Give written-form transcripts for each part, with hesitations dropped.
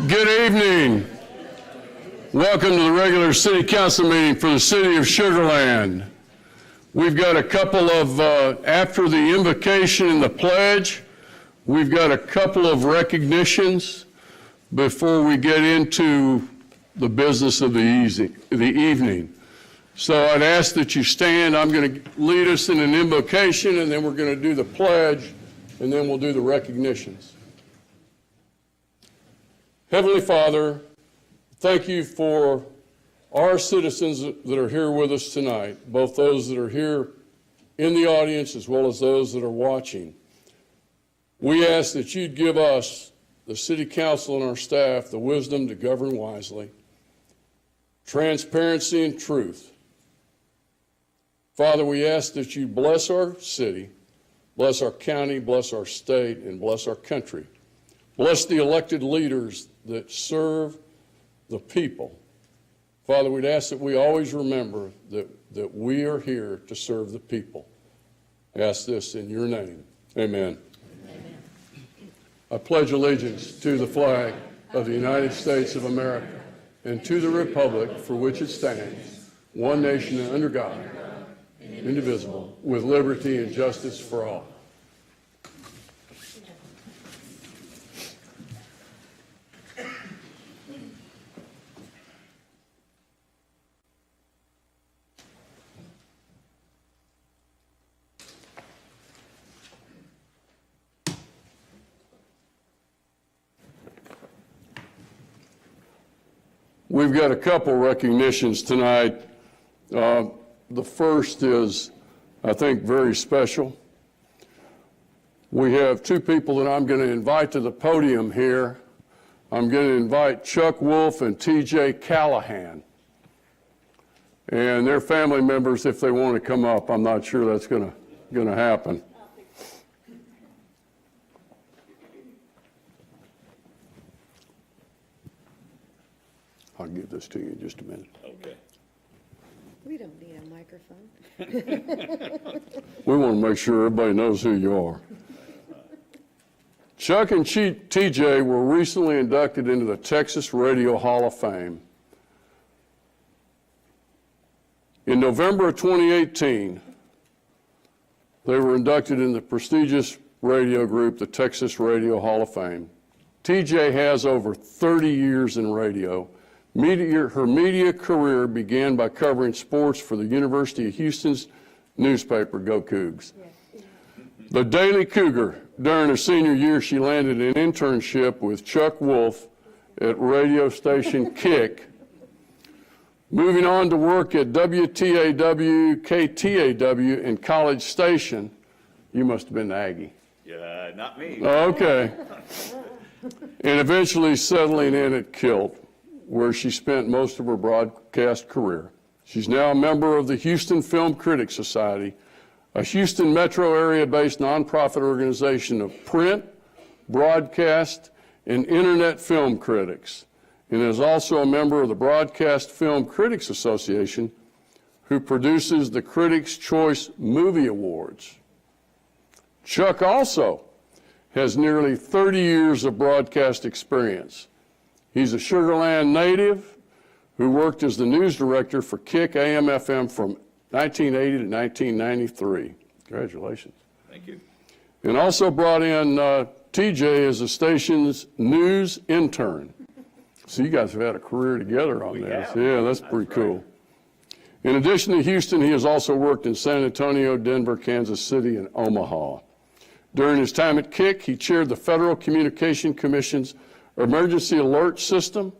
Good evening. Welcome to the regular City Council meeting for the City of Sugar Land. We've got a couple of, after the invocation and the pledge, we've got a couple of recognitions before we get into the business of the evening. So I'd ask that you stand. I'm going to lead us in an invocation, and then we're going to do the pledge, and then we'll do the recognitions. Heavenly Father, thank you for our citizens that are here with us tonight, both those that are here in the audience as well as those that are watching. We ask that you'd give us, the City Council and our staff, the wisdom to govern wisely, transparency and truth. Father, we ask that you bless our city, bless our county, bless our state, and bless our country. Bless the elected leaders that serve the people. Father, we'd ask that we always remember that we are here to serve the people. I ask this in your name. Amen. Amen. I pledge allegiance to the flag of the United States of America and to the republic for which it stands, one nation under God, indivisible, with liberty and justice for all. We've got a couple recognitions tonight. The first is, I think, very special. We have two people that I'm going to invite to the podium here. I'm going to invite Chuck Wolf and T.J. Callahan. And their family members, if they want to come up. I'm not sure that's going to happen. I'll give this to you in just a minute. Okay. We don't need a microphone. We want to make sure everybody knows who you are. Chuck and TJ were recently inducted into the Texas Radio Hall of Fame. In November of 2018, they were inducted in the prestigious radio group, the Texas Radio Hall of Fame. TJ has over 30 years in radio. Her media career began by covering sports for the University of Houston's newspaper, Go Cougs. The Daily Cougar. During her senior year, she landed an internship with Chuck Wolf at radio station Kick. Moving on to work at WTAW, KTAW, and College Station. You must have been Aggie. Yeah, not me. Okay. And eventually settling in at Kilt, where she spent most of her broadcast career. She's now a member of the Houston Film Critics Society, a Houston metro area-based nonprofit organization of print, broadcast, and internet film critics, and is also a member of the Broadcast Film Critics Association, who produces the Critics' Choice Movie Awards. Chuck also has nearly 30 years of broadcast experience. He's a Sugar Land native who worked as the news director for Kick AM/FM from 1980 to 1993. Congratulations. Thank you. And also brought in TJ as the station's news intern. So you guys have had a career together on this. Have. Yeah, that's pretty cool. In addition to Houston, he has also worked in San Antonio, Denver, Kansas City, and Omaha. During his time at Kick, he chaired the Federal Communication Commission's Emergency Alert System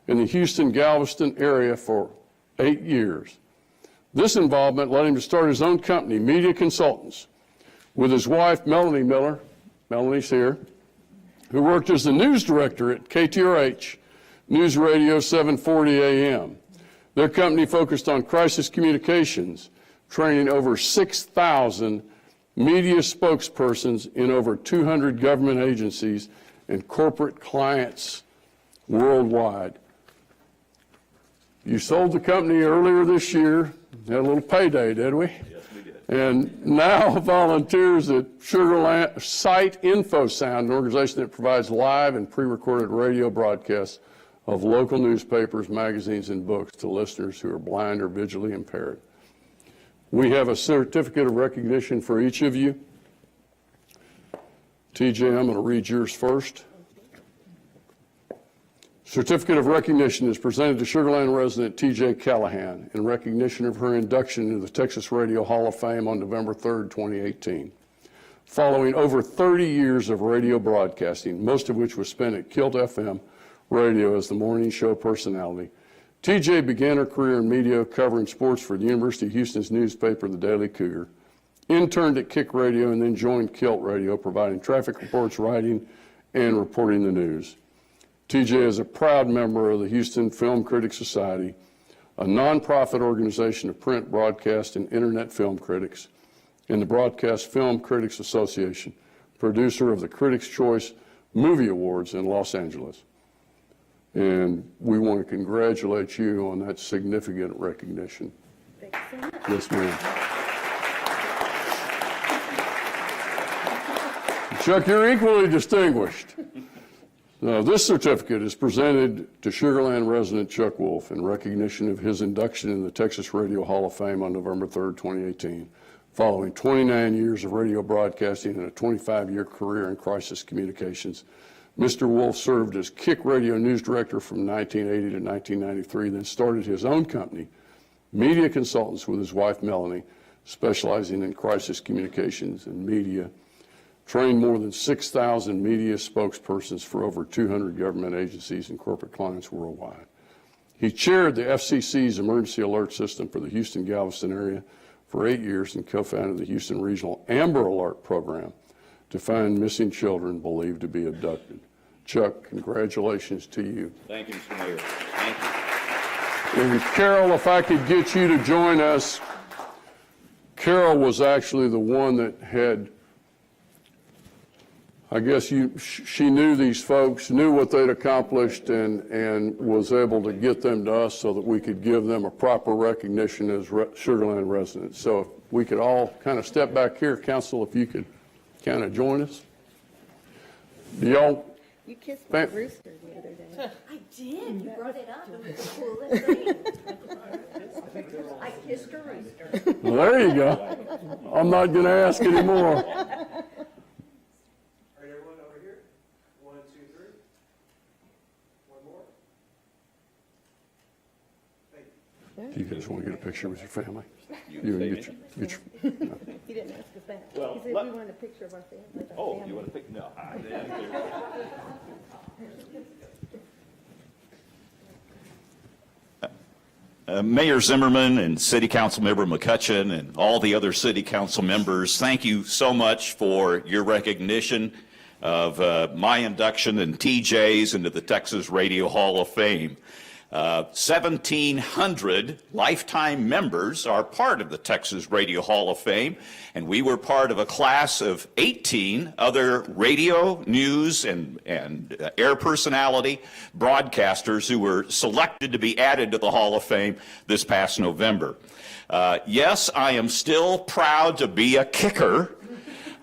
in the Houston-Galveston area for 8 years. This involvement led him to start his own company, Media Consultants, with his wife, Melanie Miller, Melanie's here, who worked as the news director at KTRH, News Radio 740 AM. Their company focused on crisis communications, training over 6,000 media spokespersons in over 200 government agencies and corporate clients worldwide. You sold the company earlier this year. Had a little payday, did we? Yes, we did. and now volunteers at Site InfoSound, an organization that provides live and pre-recorded radio broadcasts of local newspapers, magazines, and books to listeners who are blind or visually impaired. We have a certificate of recognition for each of you. TJ, I'm going to read yours first. Certificate of recognition is presented to Sugar Land resident TJ Callahan in recognition of her induction into the Texas Radio Hall of Fame on November 3rd, 2018. Following over 30 years of radio broadcasting, most of which was spent at Kilt FM radio as the morning show personality, TJ began her career in media covering sports for the University of Houston's newspaper, the Daily Cougar, interned at Kick Radio, and then joined Kilt Radio, providing traffic reports, writing, and reporting the news. TJ is a proud member of the Houston Film Critics Society, a nonprofit organization of print, broadcast, and internet film critics, and the Broadcast Film Critics Association, producer of the Critics' Choice Movie Awards in Los Angeles. And we want to congratulate you on that significant recognition. Thanks so much. Yes, ma'am. Chuck, you're equally distinguished. This certificate is presented to Sugar Land resident Chuck Wolf in recognition of his induction in the Texas Radio Hall of Fame on November 3rd, 2018, following 29 years of radio broadcasting and a 25-year career in crisis communications. Mr. Wolf served as Kick Radio news director from 1980 to 1993, then started his own company, Media Consultants, with his wife Melanie, specializing in crisis communications and media, trained more than 6,000 media spokespersons for over 200 government agencies and corporate clients worldwide. He chaired the FCC's emergency alert system for the Houston-Galveston area for 8 years and co-founded the Houston Regional Amber Alert program to find missing children believed to be abducted. Chuck, congratulations to you. Thank you, Mr. Mayor. Thank you. And Carol, if I could get you to join us. Carol was actually the one that had, I guess she knew these folks, knew what they'd accomplished, and was able to get them to us so that we could give them a proper recognition as Sugar Land residents. So if we could all kind of step back here, Council, if you could kind of join us. Y'all, You kissed my rooster the other day. I did. You brought it up. It was the coolest thing. I kissed a rooster. well, there you go. I'm not going to ask anymore. All right, everyone over here. 1, 2, 3. One more. Thank you. You guys want to get a picture with your family? You You say and me? get your He didn't ask us that. Well, He said let- we wanted a picture of our family. with our Oh, family. you want to pick? No. Mayor Zimmerman and City Council Member McCutcheon and all the other City Council members, thank you so much for your recognition of my induction and TJ's into the Texas Radio Hall of Fame. 1,700 lifetime members are part of the Texas Radio Hall of Fame, and we were part of a class of 18 other radio, news, and air personality broadcasters who were selected to be added to the Hall of Fame this past November. Yes, I am still proud to be a kicker.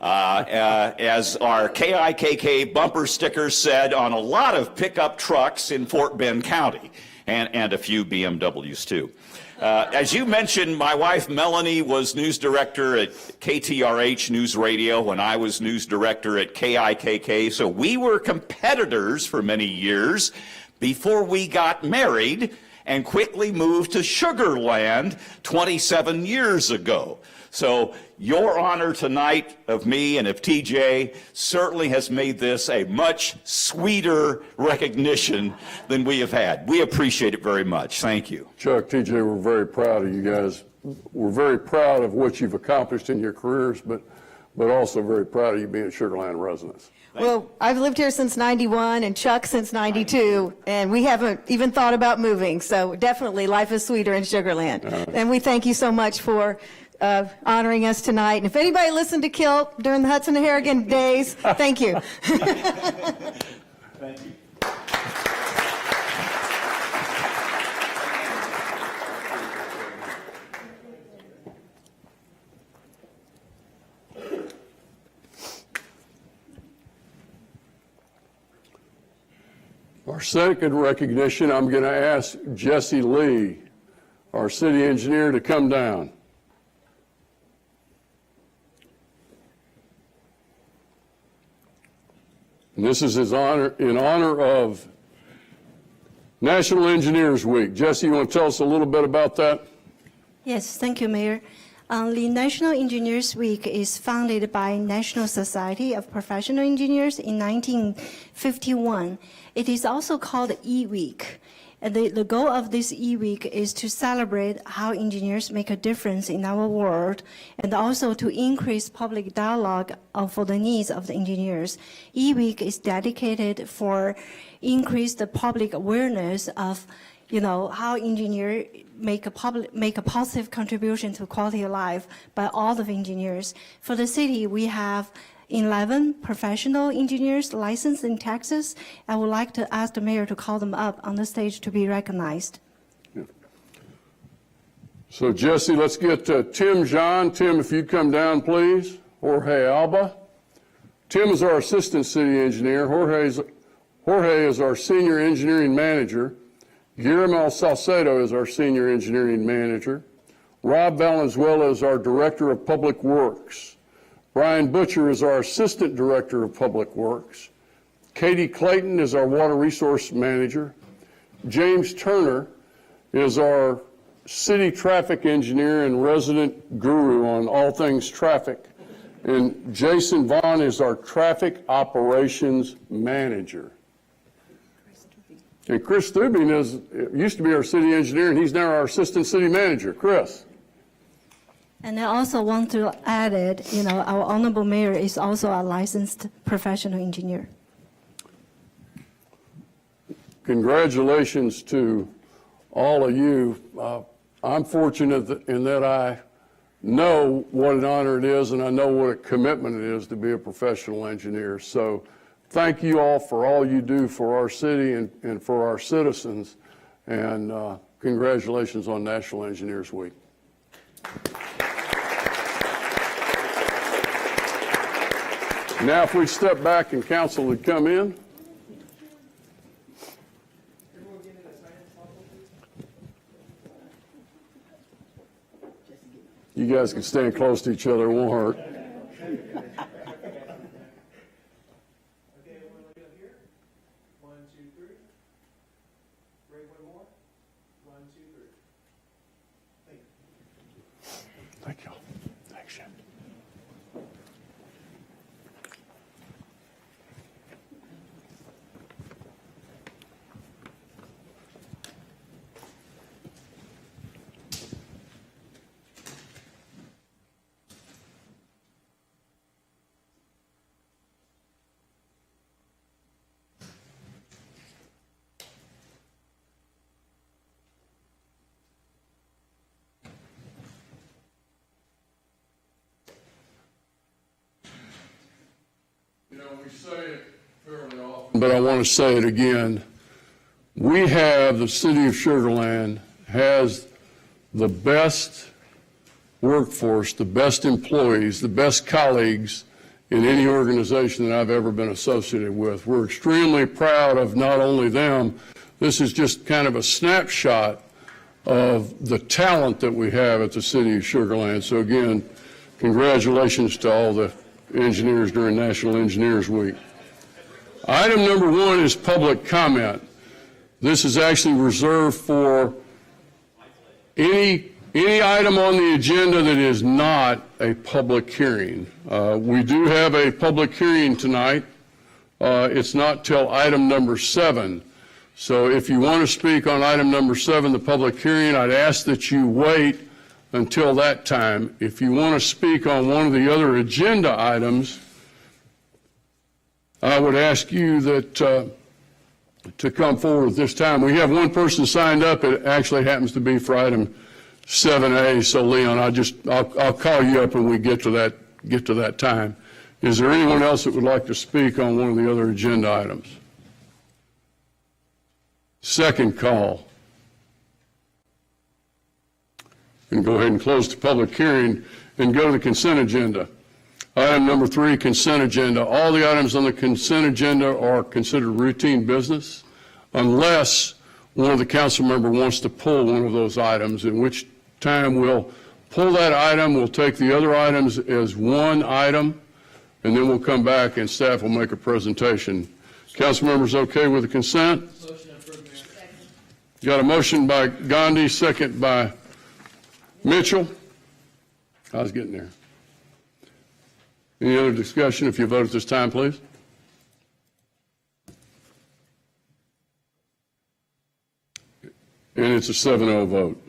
As our KIKK bumper sticker said, on a lot of pickup trucks in Fort Bend County, and a few BMWs too. As you mentioned, my wife Melanie was news director at KTRH News Radio when I was news director at KIKK, so we were competitors for many years before we got married and quickly moved to Sugar Land 27 years ago. So your honor tonight of me and of TJ certainly has made this a much sweeter recognition than we have had. We appreciate it very much. Thank you. Chuck, TJ, we're very proud of you guys. We're very proud of what you've accomplished in your careers, but also very proud of you being Sugar Land residents. Well, I've lived here since 91 and Chuck since 92, and we haven't even thought about moving. So definitely life is sweeter in Sugar Land. And we thank you so much for honoring us tonight. And if anybody listened to Kilt during the Hudson and Harrigan days, thank you. Thank you. Our second recognition, I'm going to ask Jesse Lee, our city engineer, to come down. And this is in honor of National Engineers Week. Jesse, you want to tell us a little bit about that? Yes, thank you, Mayor. The National Engineers Week is founded by National Society of Professional Engineers in 1951. It is also called E-Week. And the goal of this E-Week is to celebrate how engineers make a difference in our world and also to increase public dialogue for the needs of the engineers. E-Week is dedicated for increase the public awareness of how engineers make a positive contribution to quality of life by all of engineers. For the city, we have 11 professional engineers licensed in Texas. I would like to ask the mayor to call them up on the stage to be recognized. So Jesse, let's get Tim John. Tim, if you'd come down, please. Jorge Alba. Tim is our assistant city engineer. Jorge is our senior engineering manager. Guillermo Salcedo is our senior engineering manager. Rob Valenzuela is our director of public works. Brian Butcher is our assistant director of public works. Katie Clayton is our water resource manager. James Turner is our city traffic engineer and resident guru on all things traffic. And Jason Vaughn is our traffic operations manager. And Chris Stubing used to be our city engineer, and he's now our assistant city manager. Chris. And I also want to add our honorable mayor is also a licensed professional engineer. Congratulations to all of you. I'm fortunate in that I know what an honor it is, and I know what a commitment it is to be a professional engineer. So thank you all for all you do for our city and for our citizens, and congratulations on National Engineers Week. Now, if we step back and council would come in. You guys can stand close to each other, it won't hurt. Okay, everyone look up here. 1, 2, 3. Great, one more. 1, 2, 3. Thank you. Thank you. Thanks, Jim. We say it fairly often, but I want to say it again. We have, the city of Sugar Land has the best workforce, the best employees, the best colleagues in any organization that I've ever been associated with. We're extremely proud of not only them, this is just kind of a snapshot of the talent that we have at the city of Sugar Land. So again, congratulations to all the engineers during National Engineers Week. Item number 1 is public comment. This is actually reserved for any item on the agenda that is not a public hearing. We do have a public hearing tonight. It's not till item number 7. So if you want to speak on item number 7, the public hearing, I'd ask that you wait until that time. If you want to speak on one of the other agenda items, I would ask you that to come forward at this time. We have one person signed up. It actually happens to be for item 7A. So Leon, I'll call you up when we get to that time. Is there anyone else that would like to speak on one of the other agenda items? Second call. And go ahead and close the public hearing and go to the consent agenda. Item number 3, consent agenda. All the items on the consent agenda are considered routine business. unless one of the council member wants to pull one of those items, in which time we'll pull that item, we'll take the other items as one item, and then we'll come back and staff will make a presentation. Council members okay with the consent? Motion approved, Mayor. Got a motion by Gandhi, second by Mitchell. I was getting there. Any other discussion? If you vote at this time, please. And it's a 7-0 vote.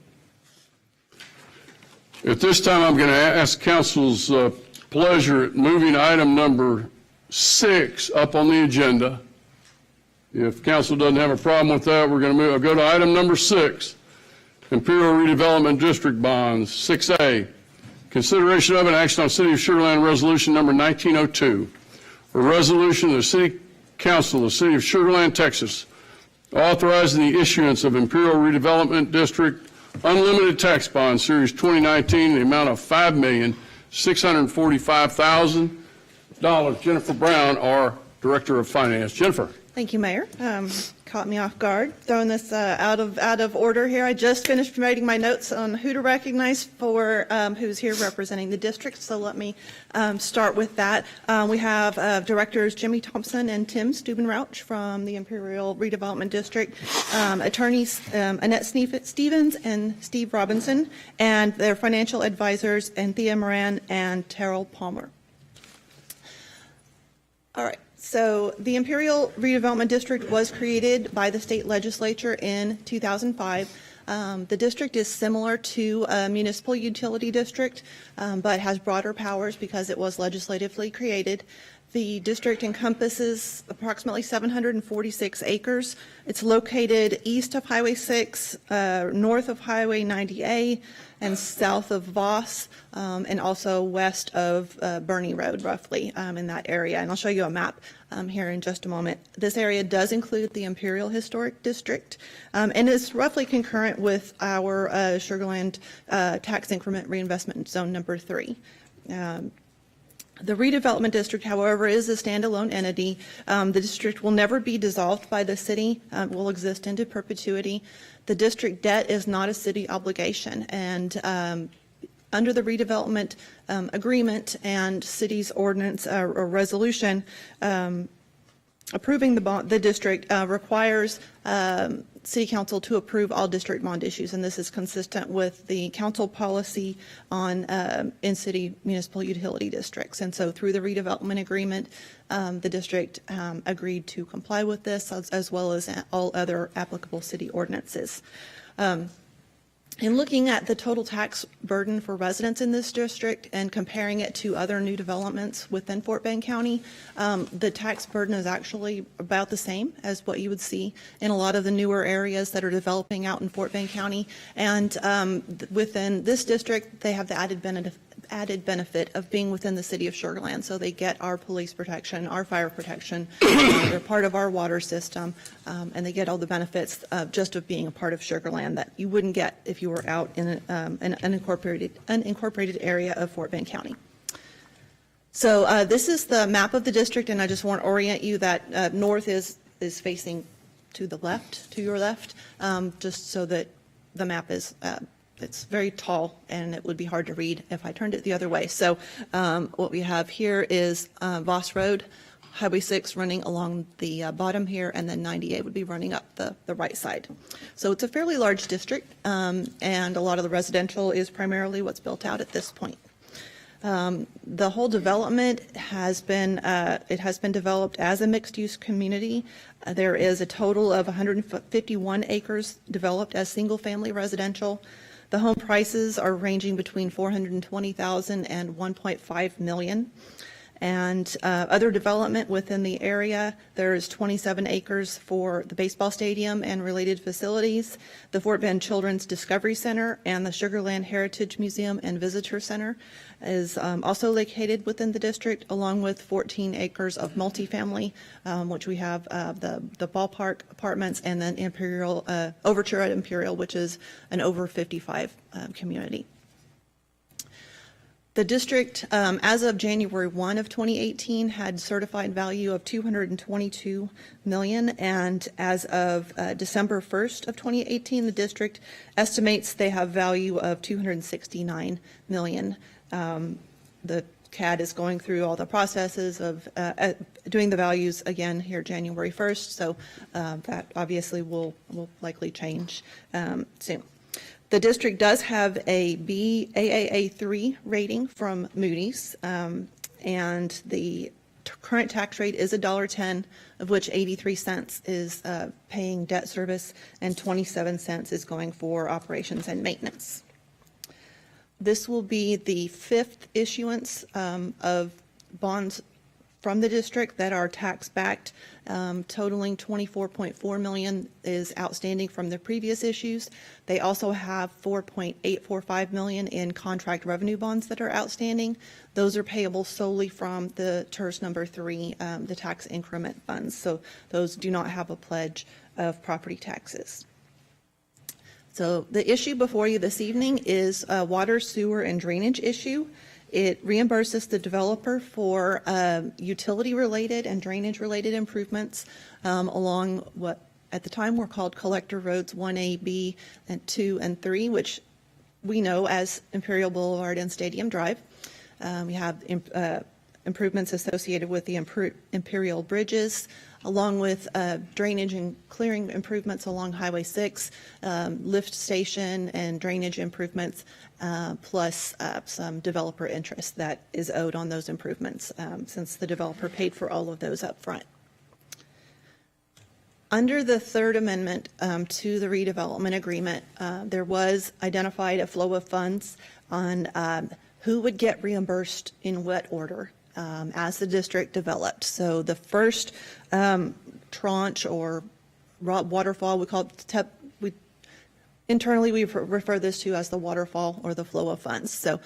At this time, I'm going to ask council's pleasure at moving item number 6 up on the agenda. If council doesn't have a problem with that, we're going to go to item number 6, Imperial Redevelopment District Bonds, 6A. Consideration of an action on City of Sugar Land Resolution number 1902, a resolution of the City Council of the City of Sugar Land, Texas, authorizing the issuance of Imperial Redevelopment District Unlimited Tax Bond Series 2019 in the amount of $5,645,000. Jennifer Brown, our Director of Finance. Jennifer. Thank you, Mayor. Caught me off guard, throwing this out of order here. I just finished writing my notes on who to recognize for who's here representing the district, so let me start with that. We have Directors Jimmy Thompson and Tim Stubenrauch from the Imperial Redevelopment District, attorneys Annette Stevens and Steve Robinson, and their financial advisors Anthea Moran and Terrell Palmer. All right. So the Imperial Redevelopment District was created by the state legislature in 2005. The district is similar to a municipal utility district, but has broader powers because it was legislatively created. The district encompasses approximately 746 acres. It's located east of Highway 6, north of Highway 90A, and south of Voss, and also west of Burney Road, roughly, in that area. And I'll show you a map here in just a moment. This area does include the Imperial Historic District, and is roughly concurrent with our Sugar Land Tax Increment Reinvestment Zone number 3. The redevelopment district, however, is a standalone entity. The district will never be dissolved by the city, will exist into perpetuity. The district debt is not a city obligation, and under the redevelopment agreement and city's ordinance or resolution, approving the district requires City Council to approve all district bond issues, and this is consistent with the council policy on in-city municipal utility districts. And so through the redevelopment agreement, the district agreed to comply with this, as well as all other applicable city ordinances. In looking at the total tax burden for residents in this district and comparing it to other new developments within Fort Bend County, the tax burden is actually about the same as what you would see in a lot of the newer areas that are developing out in Fort Bend County. And within this district, they have the added benefit of being within the city of Sugar Land. So they get our police protection, our fire protection, they're part of our water system, and they get all the benefits just of being a part of Sugar Land that you wouldn't get if you were out in an unincorporated area of Fort Bend County. So this is the map of the district, and I just want to orient you that north is facing to the left, to your left, just so that the map is it's very tall and it would be hard to read if I turned it the other way. So what we have here is Voss Road, Highway 6 running along the bottom here, and then 98 would be running up the right side. So it's a fairly large district, and a lot of the residential is primarily what's built out at this point. The whole development has been developed as a mixed-use community. There is a total of 151 acres developed as single-family residential. The home prices are ranging between $420,000 and $1.5 million. And other development within the area, there's 27 acres for the baseball stadium and related facilities, the Fort Bend Children's Discovery Center, and the Sugar Land Heritage Museum and Visitor Center is also located within the district, along with 14 acres of multifamily, which we have the ballpark apartments, and then Imperial Overture at Imperial, which is an over 55 community. The district, as of January 1 of 2018, had certified value of $222 million, and as of December 1st of 2018, the district estimates they have value of $269 million. The CAD is going through all the processes of doing the values again here January 1st, so that obviously will likely change soon. The district does have a Baa3 rating from Moody's, and the current tax rate is $1.10, of which 83 cents is paying debt service and 27 cents is going for operations and maintenance. This will be the 5th issuance of bonds from the district that are tax-backed, totaling $24.4 million is outstanding from the previous issues. They also have $4.845 million in contract revenue bonds that are outstanding. Those are payable solely from the TERS number 3, the tax increment funds. So those do not have a pledge of property taxes. So the issue before you this evening is a water, sewer, and drainage issue. It reimburses the developer for utility-related and drainage-related improvements along what at the time were called collector roads 1A, B, and 2, and 3, which we know as Imperial Boulevard and Stadium Drive. We have improvements associated with the Imperial bridges, along with drainage and clearing improvements along Highway 6, lift station and drainage improvements, plus some developer interest that is owed on those improvements, since the developer paid for all of those up front. Under the Third Amendment to the redevelopment agreement, there was identified a flow of funds on who would get reimbursed in what order as the district developed. So the first tranche or waterfall, we call it internally we refer this to as the waterfall or the flow of funds. So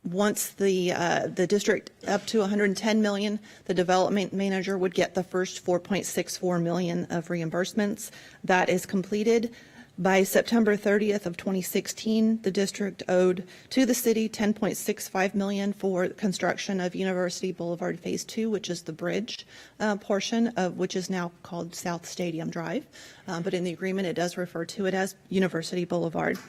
once the district up to 110 million, the development manager would get the first 4.64 million of reimbursements. That is completed. By September 30th of 2016, the district owed to the city $10.65 million for construction of University Boulevard Phase 2, which is the bridge portion of which is now called South Stadium Drive. But in the agreement, it does refer to it as University Boulevard.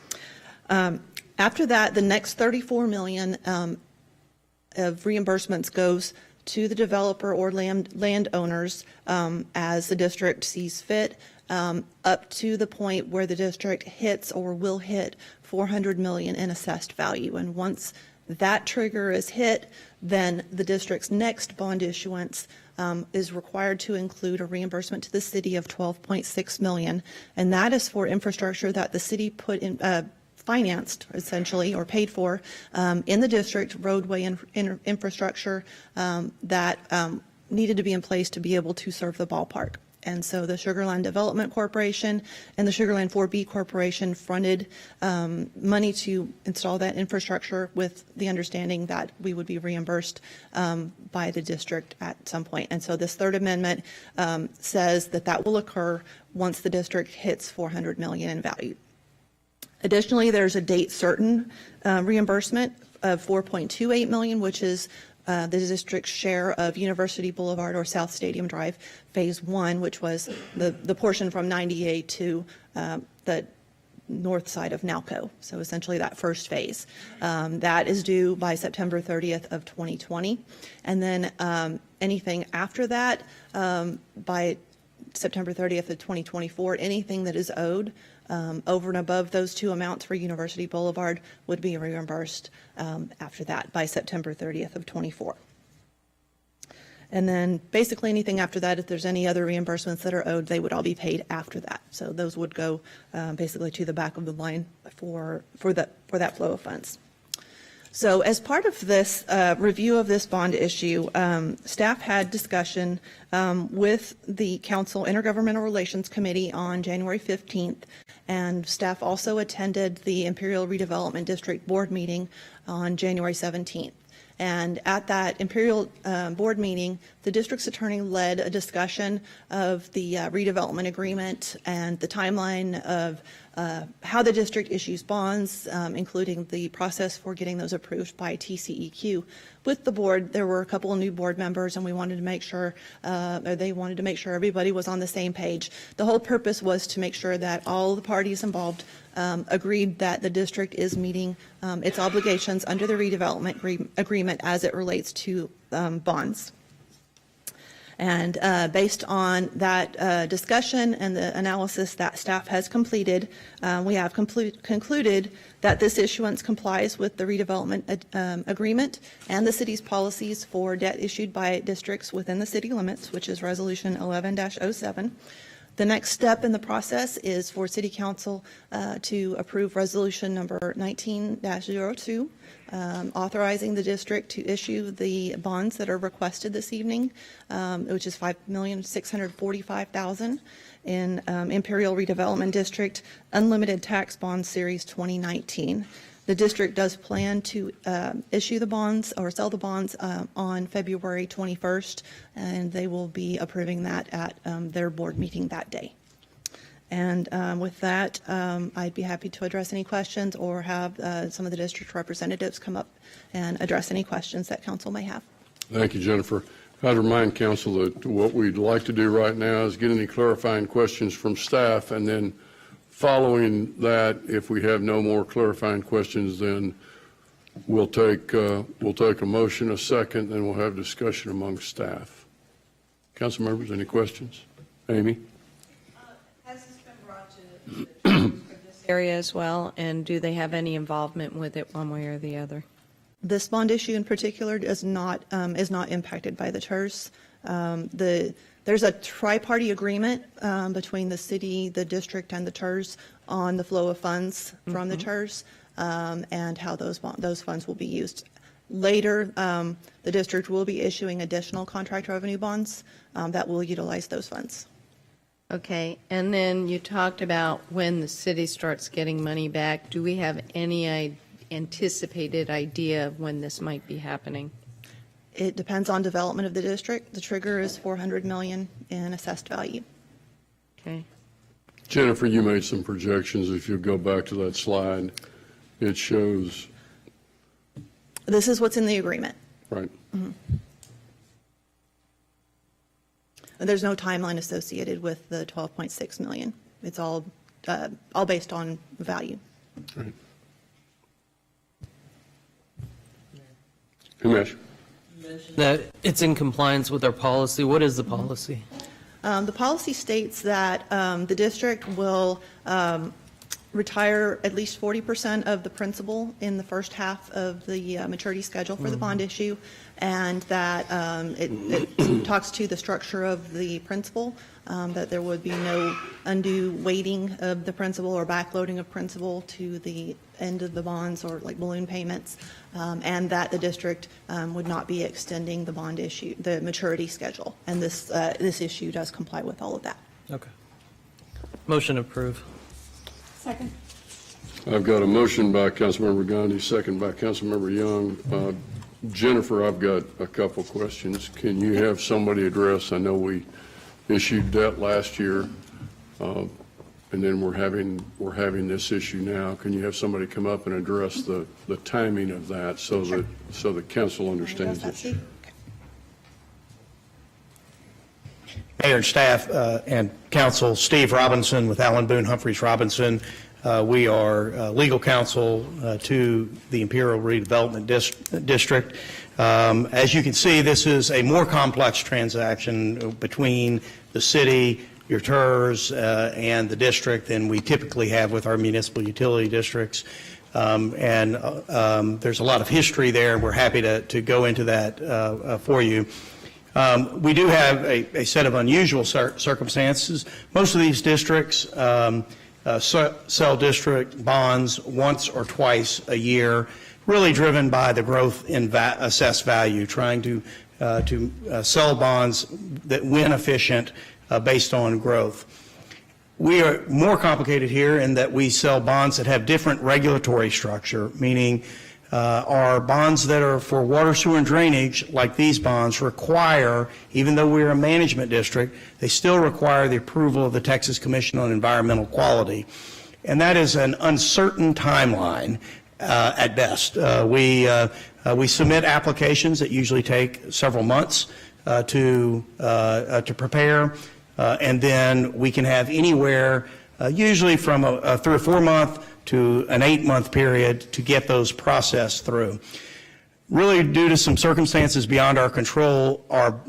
After that, the next $34 million of reimbursements goes to the developer or landowners as the district sees fit, up to the point where the district hits or will hit $400 million in assessed value. And once that trigger is hit, then the district's next bond issuance is required to include a reimbursement to the city of $12.6 million. And that is for infrastructure that the city put in, financed essentially or paid for in the district, roadway infrastructure that needed to be in place to be able to serve the ballpark. And so the Sugar Land Development Corporation and the Sugar Land 4B Corporation fronted money to install that infrastructure with the understanding that we would be reimbursed by the district at some point. And so this Third Amendment says that that will occur once the district hits $400 million in value. Additionally, there's a date certain reimbursement of $4.28 million, which is the district's share of University Boulevard or South Stadium Drive Phase 1, which was the portion from 90A to the north side of Nalco. So essentially that first phase. That is due by September 30th of 2020. And then anything after that, by September 30th of 2024, anything that is owed over and above those two amounts for University Boulevard would be reimbursed after that by September 30th of 24. And then basically anything after that, if there's any other reimbursements that are owed, they would all be paid after that. So those would go basically to the back of the line for that flow of funds. So as part of this review of this bond issue, staff had discussion with the Council Intergovernmental Relations Committee on January 15th, and staff also attended the Imperial Redevelopment District Board meeting on January 17th. And at that Imperial Board meeting, the district's attorney led a discussion of the redevelopment agreement and the timeline of how the district issues bonds, including the process for getting those approved by TCEQ. With the board, there were a couple of new board members, and we wanted to make sure, or they wanted to make sure everybody was on the same page. The whole purpose was to make sure that all the parties involved agreed that the district is meeting its obligations under the redevelopment agreement as it relates to bonds. And based on that discussion and the analysis that staff has completed, we have concluded that this issuance complies with the redevelopment agreement and the city's policies for debt issued by districts within the city limits, which is Resolution 11-07. The next step in the process is for City Council to approve Resolution number 19-02, authorizing the district to issue the bonds that are requested this evening, which is $5,645,000 in Imperial Redevelopment District Unlimited Tax Bond Series 2019. The district does plan to issue the bonds or sell the bonds on February 21st, and they will be approving that at their board meeting that day. And with that, I'd be happy to address any questions or have some of the district representatives come up and address any questions that council may have. Thank you, Jennifer. I'd remind council that what we'd like to do right now is get any clarifying questions from staff, and then following that, if we have no more clarifying questions, then we'll take a motion, a second, and we'll have discussion among staff. Council members, any questions? Amy? Has this been brought to this area as well, and do they have any involvement with it one way or the other? This bond issue in particular is not impacted by the TERS. There's a tri-party agreement between the city, the district, and the TERS on the flow of funds from the TERS and how those funds will be used. Later, the district will be issuing additional contract revenue bonds that will utilize those funds. Okay, and then you talked about when the city starts getting money back. Do we have any anticipated idea of when this might be happening? It depends on development of the district. The trigger is $400 million in assessed value. Okay. Jennifer, you made some projections. If you go back to that slide, it shows. This is what's in the agreement. Right. Mm-hmm. And there's no timeline associated with the $12.6 million. It's all based on value. Right. Umesh? That it's in compliance with our policy. What is the policy? The policy states that the district will retire at least 40% of the principal in the first half of the maturity schedule for the bond issue, and that it talks to the structure of the principal, that there would be no undue weighting of the principal or backloading of principal to the end of the bonds or like balloon payments, and that the district would not be extending the bond issue, the maturity schedule. And this issue does comply with all of that. Okay. Motion approved. Second. I've got a motion by Councilmember Gandhi, second by Councilmember Young. Jennifer, I've got a couple questions. Can you have somebody address, I know we issued debt last year, and then we're having this issue now. Can you have somebody come up and address the timing of that so that council understands it? Mayor and staff and council, Steve Robinson with Allen Boone Humphreys Robinson. We are legal counsel to the Imperial Redevelopment District. As you can see, this is a more complex transaction between the city, your TERS, and the district than we typically have with our municipal utility districts. And there's a lot of history there, and we're happy to go into that for you. We do have a set of unusual circumstances. Most of these districts sell district bonds once or twice a year, really driven by the growth in assessed value, trying to sell bonds that when efficient based on growth. We are more complicated here in that we sell bonds that have different regulatory structure, meaning are bonds that are for water, sewer, and drainage, like these bonds, require, even though we're a management district, they still require the approval of the Texas Commission on Environmental Quality. And that is an uncertain timeline at best. We submit applications that usually take several months to prepare, and then we can have anywhere, usually from a 3 or 4 month to an 8-month period to get those processed through. Really, due to some circumstances beyond our control, our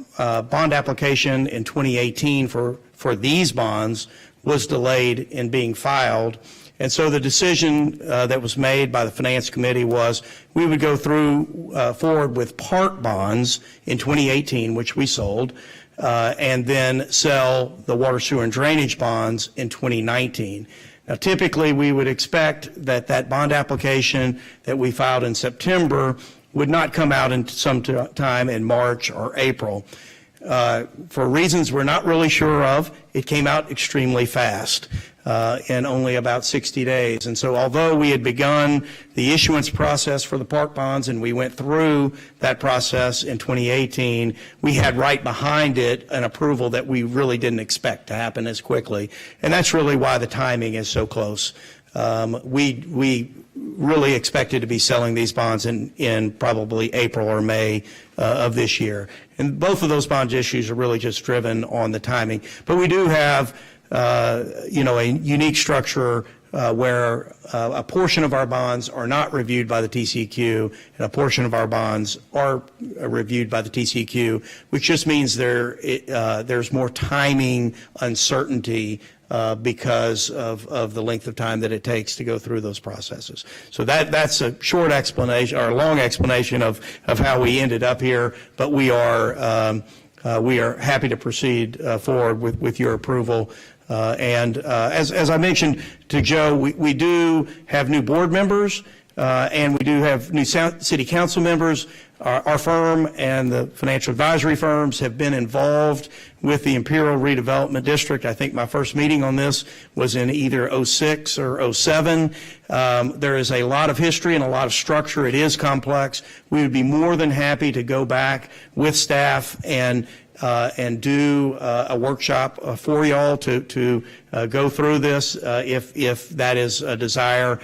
bond application in 2018 for these bonds was delayed in being filed. And so the decision that was made by the Finance Committee was we would go forward with part bonds in 2018, which we sold, and then sell the water, sewer, and drainage bonds in 2019. Now, typically, we would expect that bond application that we filed in September would not come out in some time in March or April. For reasons we're not really sure of, it came out extremely fast, in only about 60 days. And so although we had begun the issuance process for the park bonds and we went through that process in 2018, we had right behind it an approval that we really didn't expect to happen as quickly. And that's really why the timing is so close. We really expected to be selling these bonds in probably April or May of this year. And both of those bond issues are really just driven on the timing. But we do have, a unique structure where a portion of our bonds are not reviewed by the TCEQ and a portion of our bonds are reviewed by the TCEQ, which just means there's more timing uncertainty because of the length of time that it takes to go through those processes. So that's a short explanation or a long explanation of how we ended up here, but we are happy to proceed forward with your approval. And as I mentioned to Joe, we do have new board members and we do have new city council members. Our firm and the financial advisory firms have been involved with the Imperial Redevelopment District. I think my first meeting on this was in either 06 or 07. There is a lot of history and a lot of structure. It is complex. We would be more than happy to go back with staff and do a workshop for y'all to go through this if that is a desire,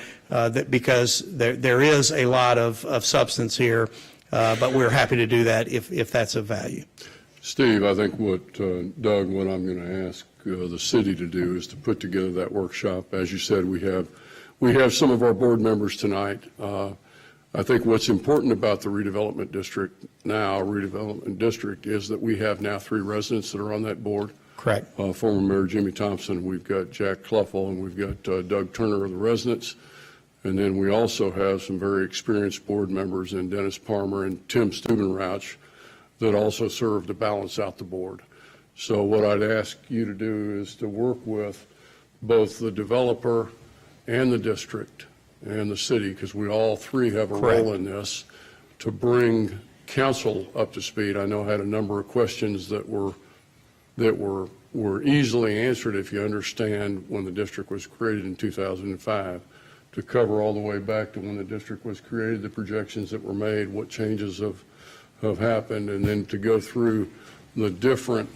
because there is a lot of substance here, but we're happy to do that if that's of value. Steve, I think what I'm going to ask the city to do is to put together that workshop. As you said, we have some of our board members tonight. I think what's important about the redevelopment district is that we have now 3 residents that are on that board. Correct. Former Mayor Jimmy Thompson, we've got Jack Cluffel, and we've got Doug Turner of the residents. And then we also have some very experienced board members in Dennis Palmer and Tim Stubenrauch that also serve to balance out the board. So what I'd ask you to do is to work with both the developer and the district and the city, because we all 3 have a role in this, to bring council up to speed. I know I had a number of questions that were easily answered if you understand when the district was created in 2005, to cover all the way back to when the district was created, the projections that were made, what changes have happened, and then to go through the different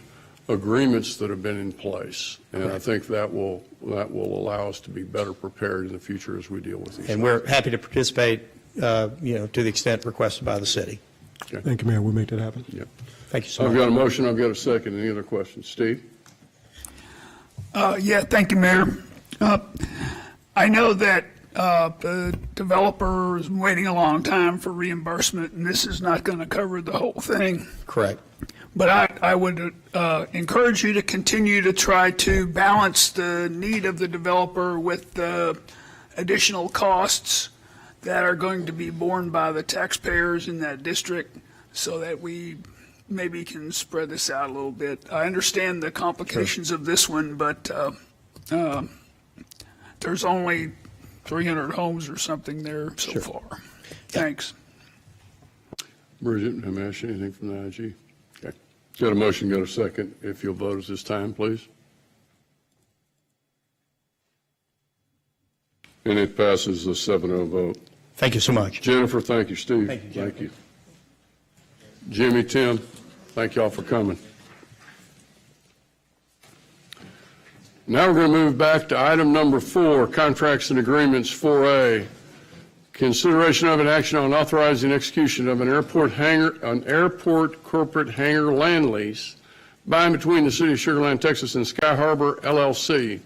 agreements that have been in place. And I think that will allow us to be better prepared in the future as we deal with these. And we're happy to participate, to the extent requested by the city. Okay. Thank you, Mayor. We'll make that happen. Yep. Thank you so I've much. got a motion. I've got a second. Any other questions? Steve? Yeah, thank you, Mayor. I know that the developer is waiting a long time for reimbursement, and this is not going to cover the whole thing. Correct. But I would encourage you to continue to try to balance the need of the developer with the additional costs that are going to be borne by the taxpayers in that district, so that we maybe can spread this out a little bit. I understand the complications of this one, but there's only 300 homes or something there so far. Thanks. Bridget, have I asked you anything from the IG? Okay. Got a motion, got a second. If you'll vote at this time, please. And it passes a 7-0 vote. Thank you so much. Jennifer, thank you. Steve, Thank you, Jim. thank you. Jimmy, Tim, thank y'all for coming. Now we're going to move back to item number 4, contracts and agreements 4A. Consideration of an action on authorizing execution of an airport corporate hangar land lease by and between the City of Sugar Land, Texas and Sky Harbor LLC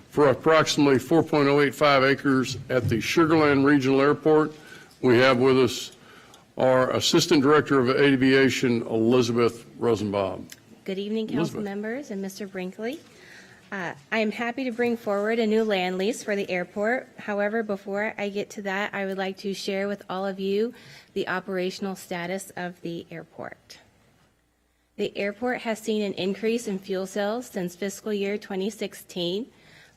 for approximately 4.085 acres at the Sugar Land Regional Airport. We have with us our Assistant Director of Aviation, Elizabeth Rosenbaum. Good evening, council members and Mr. Brinkley. I am happy to bring forward a new land lease for the airport. However, before I get to that, I would like to share with all of you the operational status of the airport. The airport has seen an increase in fuel sales since fiscal year 2016.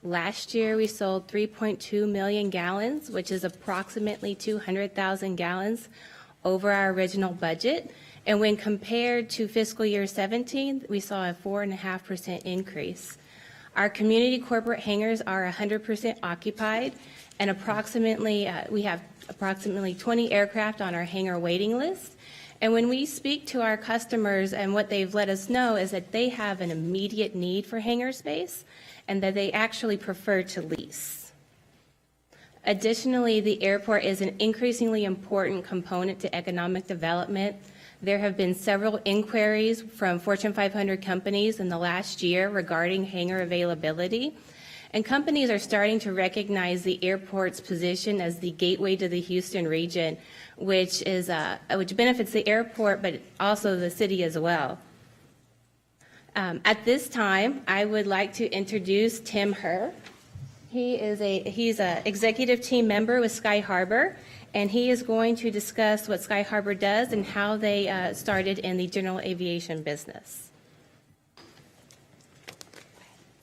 Last year, we sold 3.2 million gallons, which is approximately 200,000 gallons over our original budget. And when compared to fiscal year 17, we saw a 4.5% increase. Our community corporate hangars are 100% occupied, and we have approximately 20 aircraft on our hangar waiting list. And when we speak to our customers, and what they've let us know is that they have an immediate need for hangar space and that they actually prefer to lease. Additionally, the airport is an increasingly important component to economic development. There have been several inquiries from Fortune 500 companies in the last year regarding hangar availability, and companies are starting to recognize the airport's position as the gateway to the Houston region, which benefits the airport, but also the city as well. At this time, I would like to introduce Tim Herr. He's an executive team member with Sky Harbor, and he is going to discuss what Sky Harbor does and how they started in the general aviation business.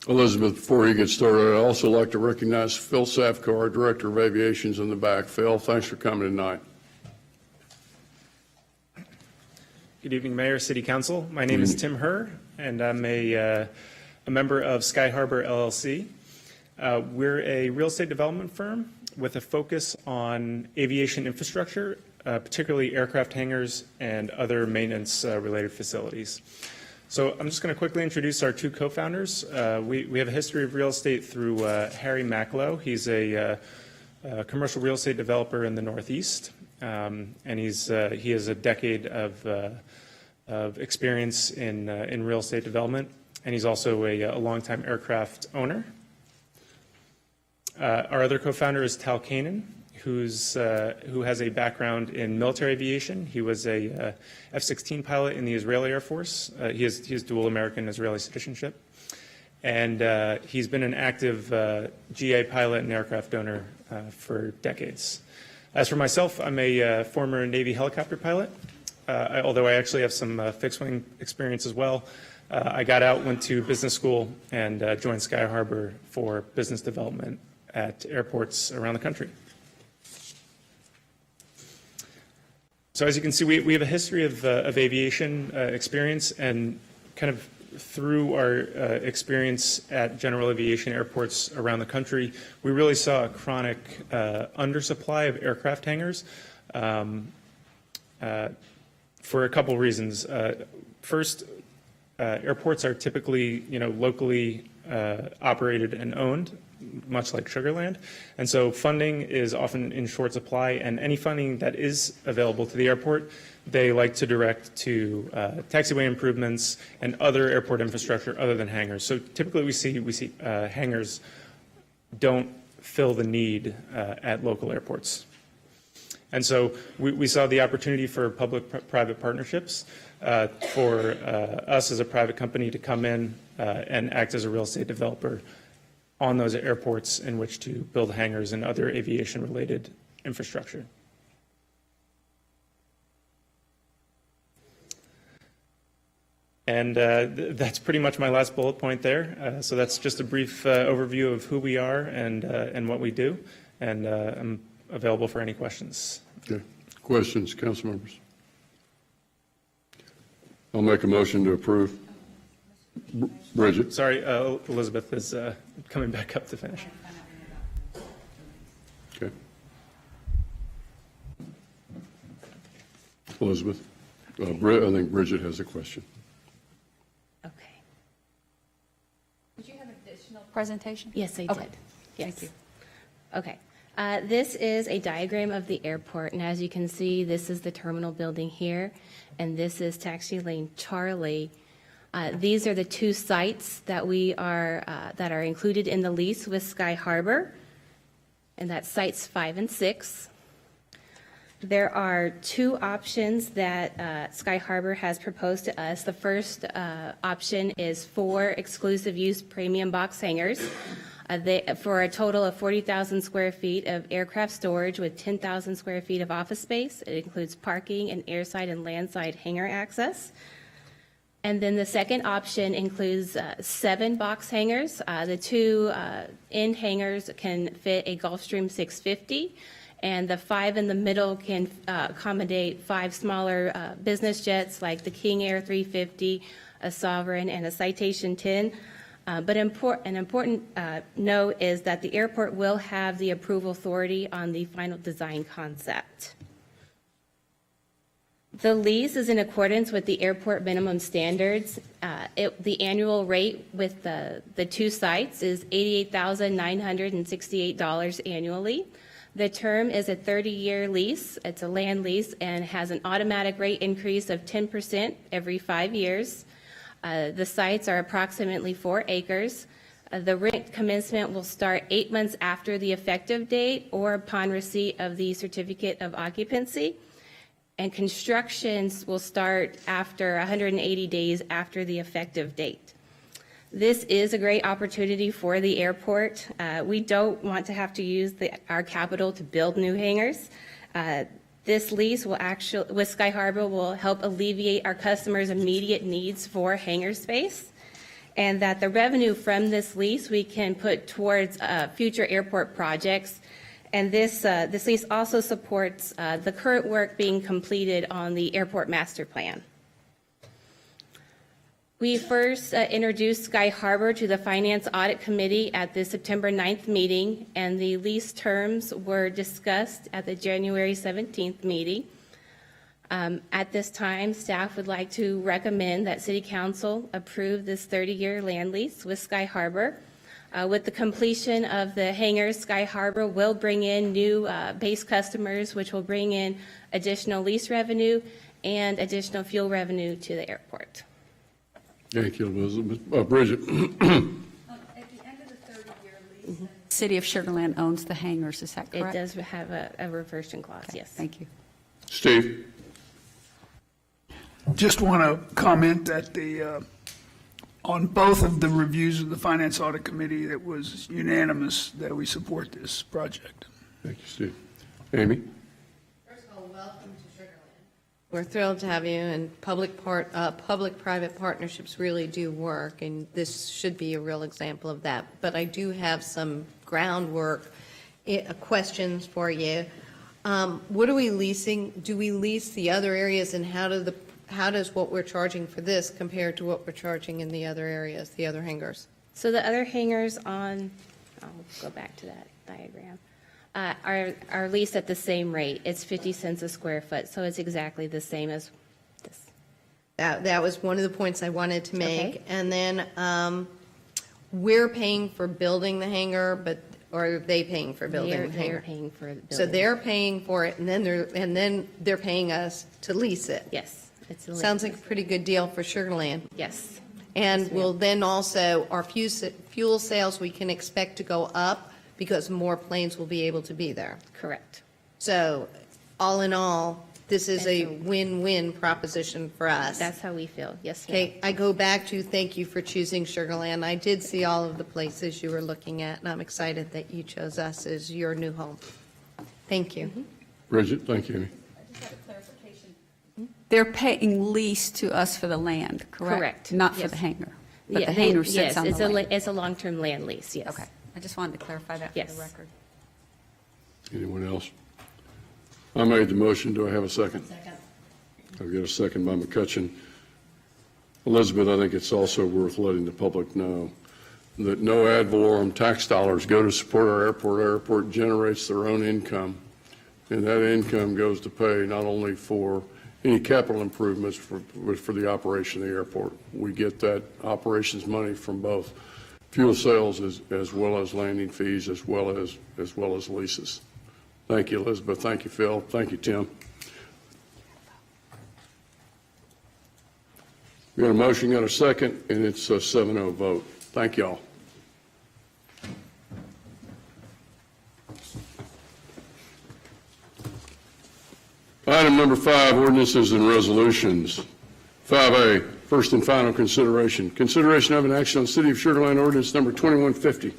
Elizabeth, before you get started, I'd also like to recognize Phil Safko, our Director of Aviation's in the back. Phil, thanks for coming tonight. Good evening, Mayor, City Council. My name is Tim Herr, and I'm a member of Sky Harbor LLC. We're a real estate development firm with a focus on aviation infrastructure, particularly aircraft hangars and other maintenance-related facilities. So I'm just going to quickly introduce our two co-founders. We have a history of real estate through Harry Macklow. He's a commercial real estate developer in the Northeast, and he has a decade of experience in real estate development, and he's also a longtime aircraft owner. Our other co-founder is Tal Kanan, who has a background in military aviation. He was a F-16 pilot in the Israeli Air Force. He has dual American Israeli citizenship. And he's been an active GA pilot and aircraft owner for decades. As for myself, I'm a former Navy helicopter pilot, although I actually have some fixed-wing experience as well. I got out, went to business school, and joined Sky Harbor for business development at airports around the country. So as you can see, we have a history of aviation experience, and kind of through our experience at general aviation airports around the country, we really saw a chronic undersupply of aircraft hangars for a couple reasons. First, airports are typically, locally operated and owned, much like Sugar Land. And so funding is often in short supply, and any funding that is available to the airport, they like to direct to taxiway improvements and other airport infrastructure other than hangars. So typically we see hangars don't fill the need at local airports. And so we saw the opportunity for public-private partnerships for us as a private company to come in and act as a real estate developer on those airports in which to build hangars and other aviation-related infrastructure. And that's pretty much my last bullet point there. So that's just a brief overview of who we are and what we do. And I'm available for any questions. Okay. Questions, council members? I'll make a motion to approve. Bridget. Sorry, Elizabeth is coming back up to finish. Okay. Elizabeth. I think Bridget has a question. Okay. Did you have additional presentation? Yes, I Okay. did. Yes. Thank you. Okay. This is a diagram of the airport, and as you can see, this is the terminal building here, and this is Taxi Lane Charlie. These are the two sites that that are included in the lease with Sky Harbor, and that's sites 5 and 6. There are two options that Sky Harbor has proposed to us. The first option is 4 exclusive use premium box hangars for a total of 40,000 square feet of aircraft storage with 10,000 square feet of office space. It includes parking and airside and landside hangar access. And then the second option includes 7 box hangars. The 2 end hangars can fit a Gulfstream 650, and the 5 in the middle can accommodate 5 smaller business jets like the King Air 350, a Sovereign, and a Citation 10. But an important note is that the airport will have the approval authority on the final design concept. The lease is in accordance with the airport minimum standards. The annual rate with the 2 sites is $88,968 annually. The term is a 30-year lease. It's a land lease and has an automatic rate increase of 10% every 5 years. The sites are approximately 4 acres. The rent commencement will start 8 months after the effective date or upon receipt of the certificate of occupancy. And constructions will start after 180 days after the effective date. This is a great opportunity for the airport. We don't want to have to use our capital to build new hangars. This lease will with Sky Harbor will help alleviate our customers' immediate needs for hangar space, and that the revenue from this lease we can put towards future airport projects. And this lease also supports the current work being completed on the airport master plan. We first introduced Sky Harbor to the Finance Audit Committee at the September 9th meeting, and the lease terms were discussed at the January 17th meeting. At this time, staff would like to recommend that City Council approve this 30-year land lease with Sky Harbor. With the completion of the hangars, Sky Harbor will bring in new base customers, which will bring in additional lease revenue and additional fuel revenue to the airport. Thank you, Elizabeth. Bridget. At the end of the 30-year lease, the City of Sugar Land owns the hangars, is that correct? It does have a reversion clause, Okay, yes. Thank you. Steve. Just want to comment that on both of the reviews of the Finance Audit Committee, it was unanimous that we support this project. Thank you, Steve. Amy? First of all, welcome to Sugar Land. We're thrilled to have you, and public-private partnerships really do work, and this should be a real example of that. But I do have some groundwork questions for you. What are we leasing? Do we lease the other areas, and how does what we're charging for this compare to what we're charging in the other areas, the other hangars? So the other hangars I'll go back to that diagram, are leased at the same rate. It's 50 cents a square foot, so it's exactly the same as this. That was one of the points I wanted to make. Okay. And then we're paying for building the hangar, or are they paying for building the They're hangar? paying for the building. So they're paying for it, and then they're paying us to lease it. Yes. It's a Sounds like a pretty good deal for Sugar Land. Yes. And Yes, ma'am. will then also, our fuel sales, we can expect to go up because more planes will be able to be there. Correct. So all in all, this is a That's win-win proposition for us. That's how we feel. Yes, ma'am. Okay, I go back to thank you for choosing Sugar Land. I did see all of the places you were looking at, and I'm excited that you chose us as your new home. Thank you. Bridget, thank you, Amy. They're paying lease to us for the land, correct? Correct. Not for Yes. the hangar? But Yeah, the hangar sits on yes, the land? it's a long-term land lease, yes. Okay, I just wanted to clarify that for Yes. the record. Anyone else? I made the motion. Do I have a second? Second. I'll get a second by McCutcheon. Elizabeth, I think it's also worth letting the public know that no ad valorem tax dollars go to support our airport. Our airport generates their own income, and that income goes to pay not only for any capital improvements for the operation of the airport. We get that operations money from both fuel sales as well as landing fees, as well as leases. Thank you, Elizabeth. Thank you, Phil. Thank you, Tim. We got a motion, got a second, and it's a 7-0 vote. Thank y'all. Item number 5, ordinances and resolutions. 5A, first and final consideration. Consideration of an action on City of Sugar Land ordinance number 2150.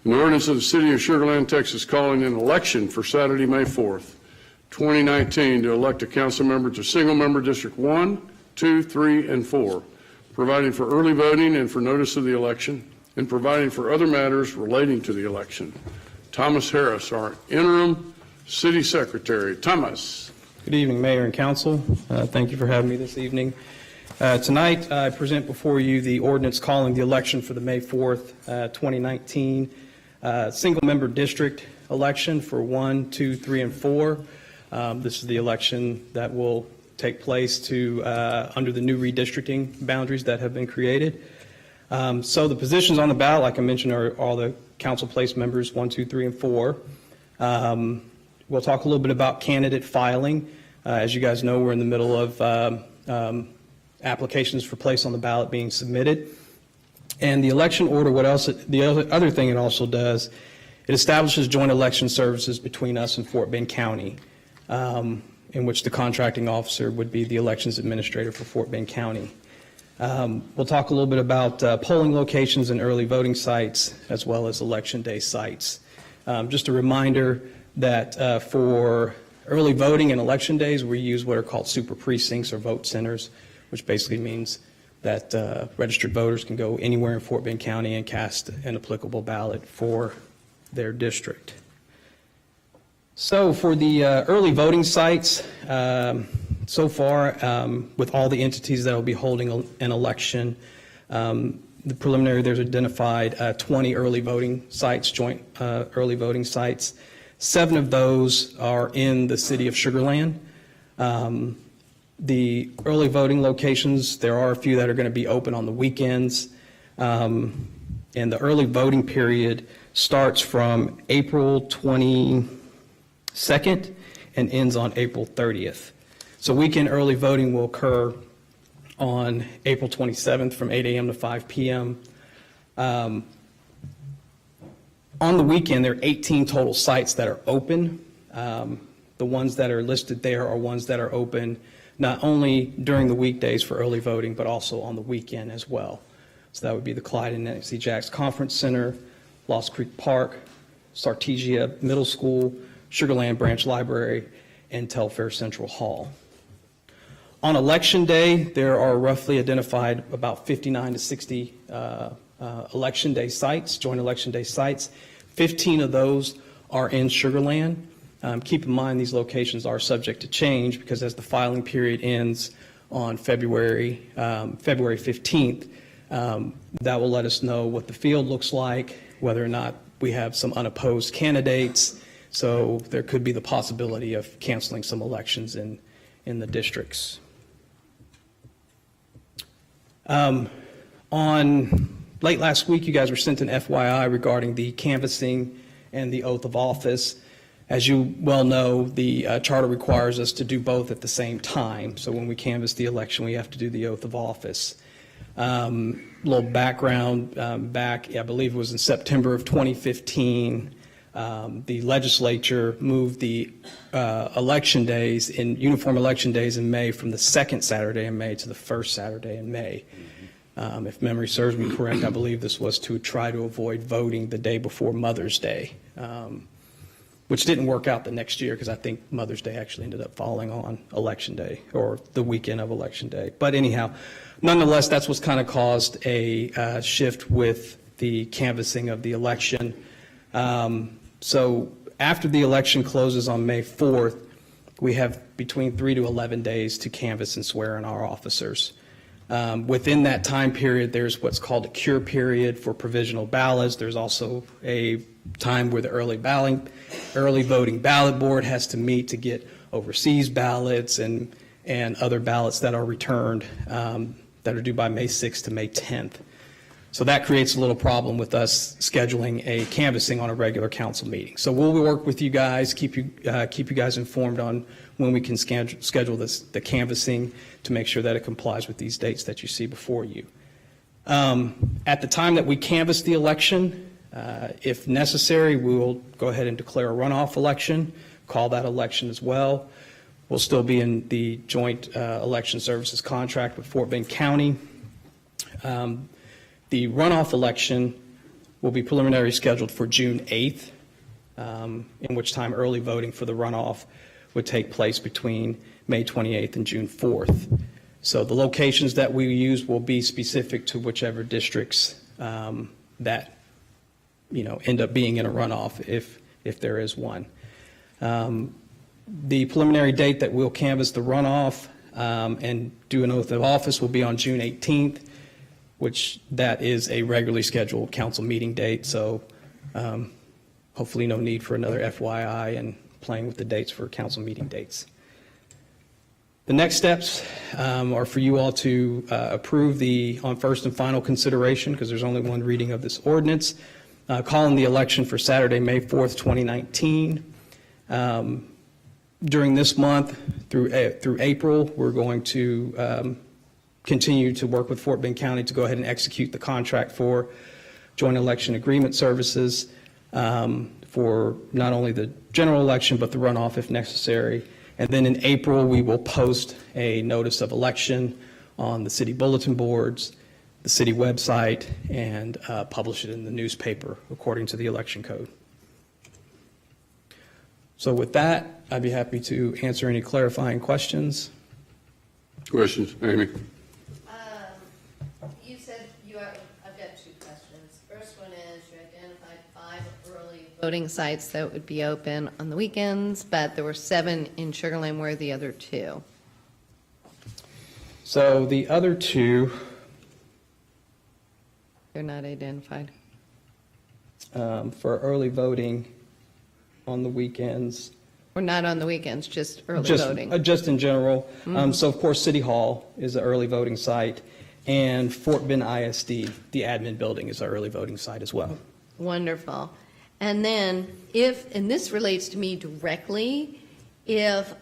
An ordinance of the City of Sugar Land, Texas, calling an election for Saturday, May 4th, 2019, to elect a council member to single-member District 1, 2, 3, and 4, providing for early voting and for notice of the election, and providing for other matters relating to the election. Thomas Harris, our interim city secretary. Thomas. Good evening, Mayor and Council. Thank you for having me this evening. Tonight, I present before you the ordinance calling the election for the May 4th, 2019 single-member district election for 1, 2, 3, and 4. This is the election that will take place under the new redistricting boundaries that have been created. So the positions on the ballot, like I mentioned, are all the council place members 1, 2, 3, and 4. We'll talk a little bit about candidate filing. As you guys know, we're in the middle of applications for place on the ballot being submitted. And the election order, the other thing it also does, it establishes joint election services between us and Fort Bend County, in which the contracting officer would be the elections administrator for Fort Bend County. We'll talk a little bit about polling locations and early voting sites, as well as election day sites. Just a reminder that for early voting and election days, we use what are called super precincts or vote centers, which basically means that registered voters can go anywhere in Fort Bend County and cast an applicable ballot for their district. So for the early voting sites, so far, with all the entities that will be holding an election, the preliminary, there's identified 20 early voting sites, joint early voting sites. 7 of those are in the city of Sugar Land. The early voting locations, there are a few that are going to be open on the weekends. And the early voting period starts from April 22nd and ends on April 30th. So weekend early voting will occur on April 27th from 8 a.m. to 5 p.m. On the weekend, there are 18 total sites that are open. The ones that are listed there are ones that are open not only during the weekdays for early voting, but also on the weekend as well. So that would be the Clyde and Nancy Jacks Conference Center, Lost Creek Park, Sartesia Middle School, Sugar Land Branch Library, and Telfair Central Hall. On election day, there are roughly identified about 59 to 60 election day sites, joint election day sites. 15 of those are in Sugar Land. Keep in mind these locations are subject to change because as the filing period ends on February 15th, that will let us know what the field looks like, whether or not we have some unopposed candidates. So there could be the possibility of canceling some elections in the districts. On late last week, you guys were sent an FYI regarding the canvassing and the oath of office. As you well know, the charter requires us to do both at the same time. So when we canvass the election, we have to do the oath of office. Little background, back, I believe it was in September of 2015, the legislature moved the election days, uniform election days in May from the second Saturday in May to the first Saturday in May. If memory serves me correct, I believe this was to try to avoid voting the day before Mother's Day, which didn't work out the next year because I think Mother's Day actually ended up falling on Election Day or the weekend of Election Day. But anyhow, nonetheless, that's what's kind of caused a shift with the canvassing of the election. So after the election closes on May 4th, we have between 3 to 11 days to canvass and swear in our officers. Within that time period, there's what's called a cure period for provisional ballots. There's also a time where the early voting ballot board has to meet to get overseas ballots and and other ballots that are returned that are due by May 6th to May 10th. So that creates a little problem with us scheduling a canvassing on a regular council meeting. So we'll work with you guys, keep you guys informed on when we can schedule the canvassing to make sure that it complies with these dates that you see before you. At the time that we canvass the election, if necessary, we will go ahead and declare a runoff election, call that election as well. We'll still be in the joint election services contract with Fort Bend County. The runoff election will be preliminary scheduled for June 8th, in which time early voting for the runoff would take place between May 28th and June 4th. So the locations that we use will be specific to whichever districts that end up being in a runoff if there is one. The preliminary date that we'll canvass the runoff and do an oath of office will be on June 18th, which that is a regularly scheduled council meeting date. So hopefully no need for another FYI and playing with the dates for council meeting dates. The next steps are for you all to approve on first and final consideration, because there's only one reading of this ordinance, calling the election for Saturday, May 4th, 2019. During this month through April, we're going to continue to work with Fort Bend County to go ahead and execute the contract for joint election agreement services for not only the general election, but the runoff if necessary. And then in April, we will post a notice of election on the city bulletin boards, the city website, and publish it in the newspaper according to the election code. So with that, I'd be happy to answer any clarifying questions. Questions, Amy? You said I've got two questions. First one is you identified 5 early voting sites that would be open on the weekends, but there were 7 in Sugar Land. Where are the other 2? So the other 2, They're not identified. for early voting on the weekends. Or not on the weekends, just early voting. Just in general. So of course, City Hall is an early voting site, and Fort Bend ISD, the admin building, is an early voting site as well. Wonderful. And then and this relates to me directly, if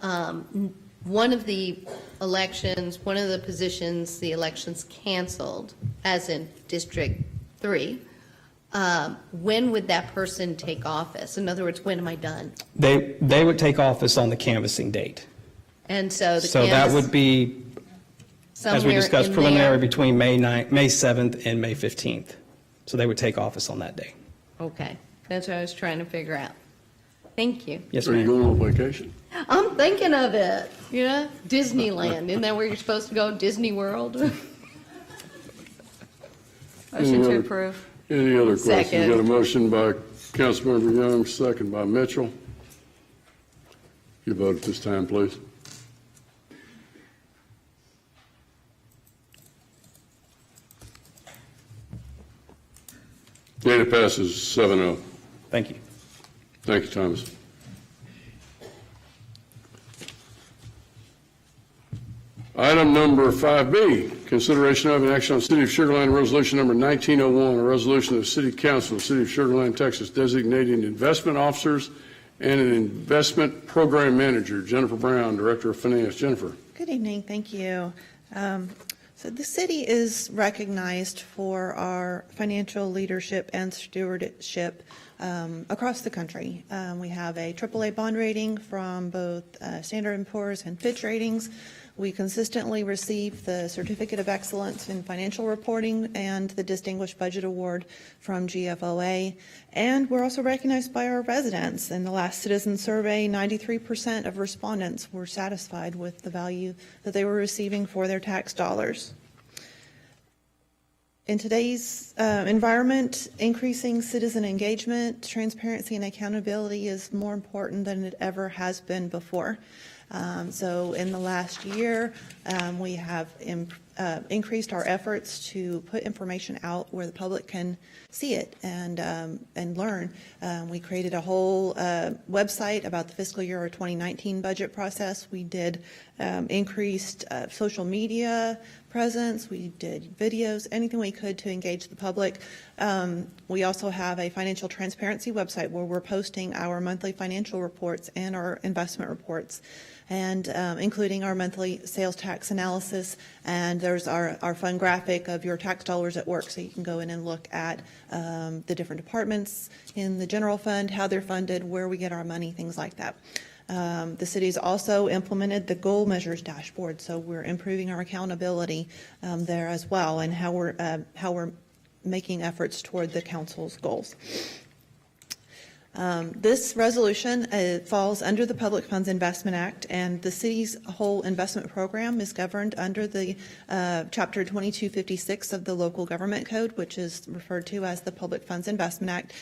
one of the elections, one of the positions, the election's canceled, as in District 3, when would that person take office? In other words, when am I done? They would take office on the canvassing date. And so So that would be, as we discussed, preliminary between May 7th and May 15th. So they would take office on that day. Okay, that's what I was trying to figure out. Thank you. Yes, Are you ma'am. going on vacation? I'm thinking of it, Disneyland. Isn't that where you're supposed to go, Disney World? Motion to approve. Any other questions? Second. Got a motion by Councilmember Young, second by Mitchell. You vote at this time, please. And it passes 7-0. Thank you. Thank you, Thomas. Item number 5B, consideration of an action on City of Sugar Land Resolution number 1901, a resolution of the City Council of the City of Sugar Land, Texas, designating investment officers and an investment program manager. Jennifer Brown, Director of Finance. Jennifer. Good evening, thank you. So the city is recognized for our financial leadership and stewardship across the country. We have a AAA bond rating from both Standard & Poor's and Fitch Ratings. We consistently receive the Certificate of Excellence in Financial Reporting and the Distinguished Budget Award from GFOA. And we're also recognized by our residents. In the last citizen survey, 93% of respondents were satisfied with the value that they were receiving for their tax dollars. In today's environment, increasing citizen engagement, transparency, and accountability is more important than it ever has been before. So in the last year, we have increased our efforts to put information out where the public can see it and learn. We created a whole website about the fiscal year 2019 budget process. We did increased social media presence. We did videos, anything we could to engage the public. We also have a financial transparency website where we're posting our monthly financial reports and our investment reports, and including our monthly sales tax analysis. And there's our fun graphic of your tax dollars at work, so you can go in and look at the different departments in the general fund, how they're funded, where we get our money, things like that. The city's also implemented the goal measures dashboard, so we're improving our accountability there as well, and how we're making efforts toward the council's goals. This resolution falls under the Public Funds Investment Act, and the city's whole investment program is governed under the Chapter 2256 of the Local Government Code, which is referred to as the Public Funds Investment Act.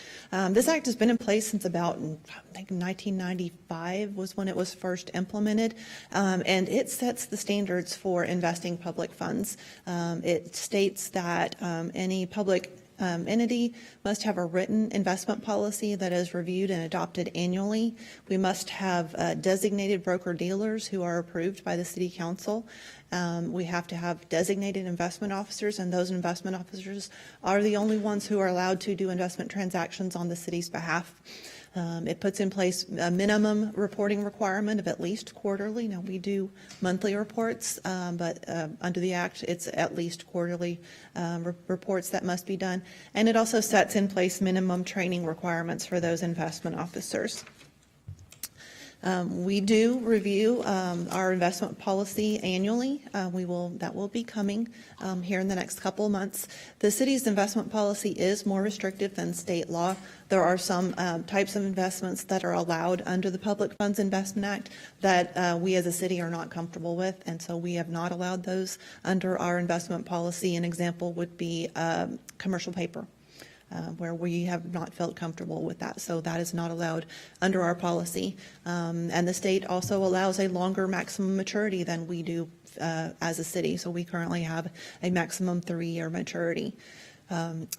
This act has been in place since about, I think, 1995 was when it was first implemented, and it sets the standards for investing public funds. It states that any public entity must have a written investment policy that is reviewed and adopted annually. We must have designated broker-dealers who are approved by the City Council. We have to have designated investment officers, and those investment officers are the only ones who are allowed to do investment transactions on the city's behalf. It puts in place a minimum reporting requirement of at least quarterly. Now, we do monthly reports, but under the Act, it's at least quarterly reports that must be done. And it also sets in place minimum training requirements for those investment officers. We do review our investment policy annually. That will be coming here in the next couple of months. The city's investment policy is more restrictive than state law. There are some types of investments that are allowed under the Public Funds Investment Act that we as a city are not comfortable with, and so we have not allowed those under our investment policy. An example would be commercial paper. Where we have not felt comfortable with that. So that is not allowed under our policy. And the state also allows a longer maximum maturity than we do as a city. So we currently have a maximum 3-year maturity.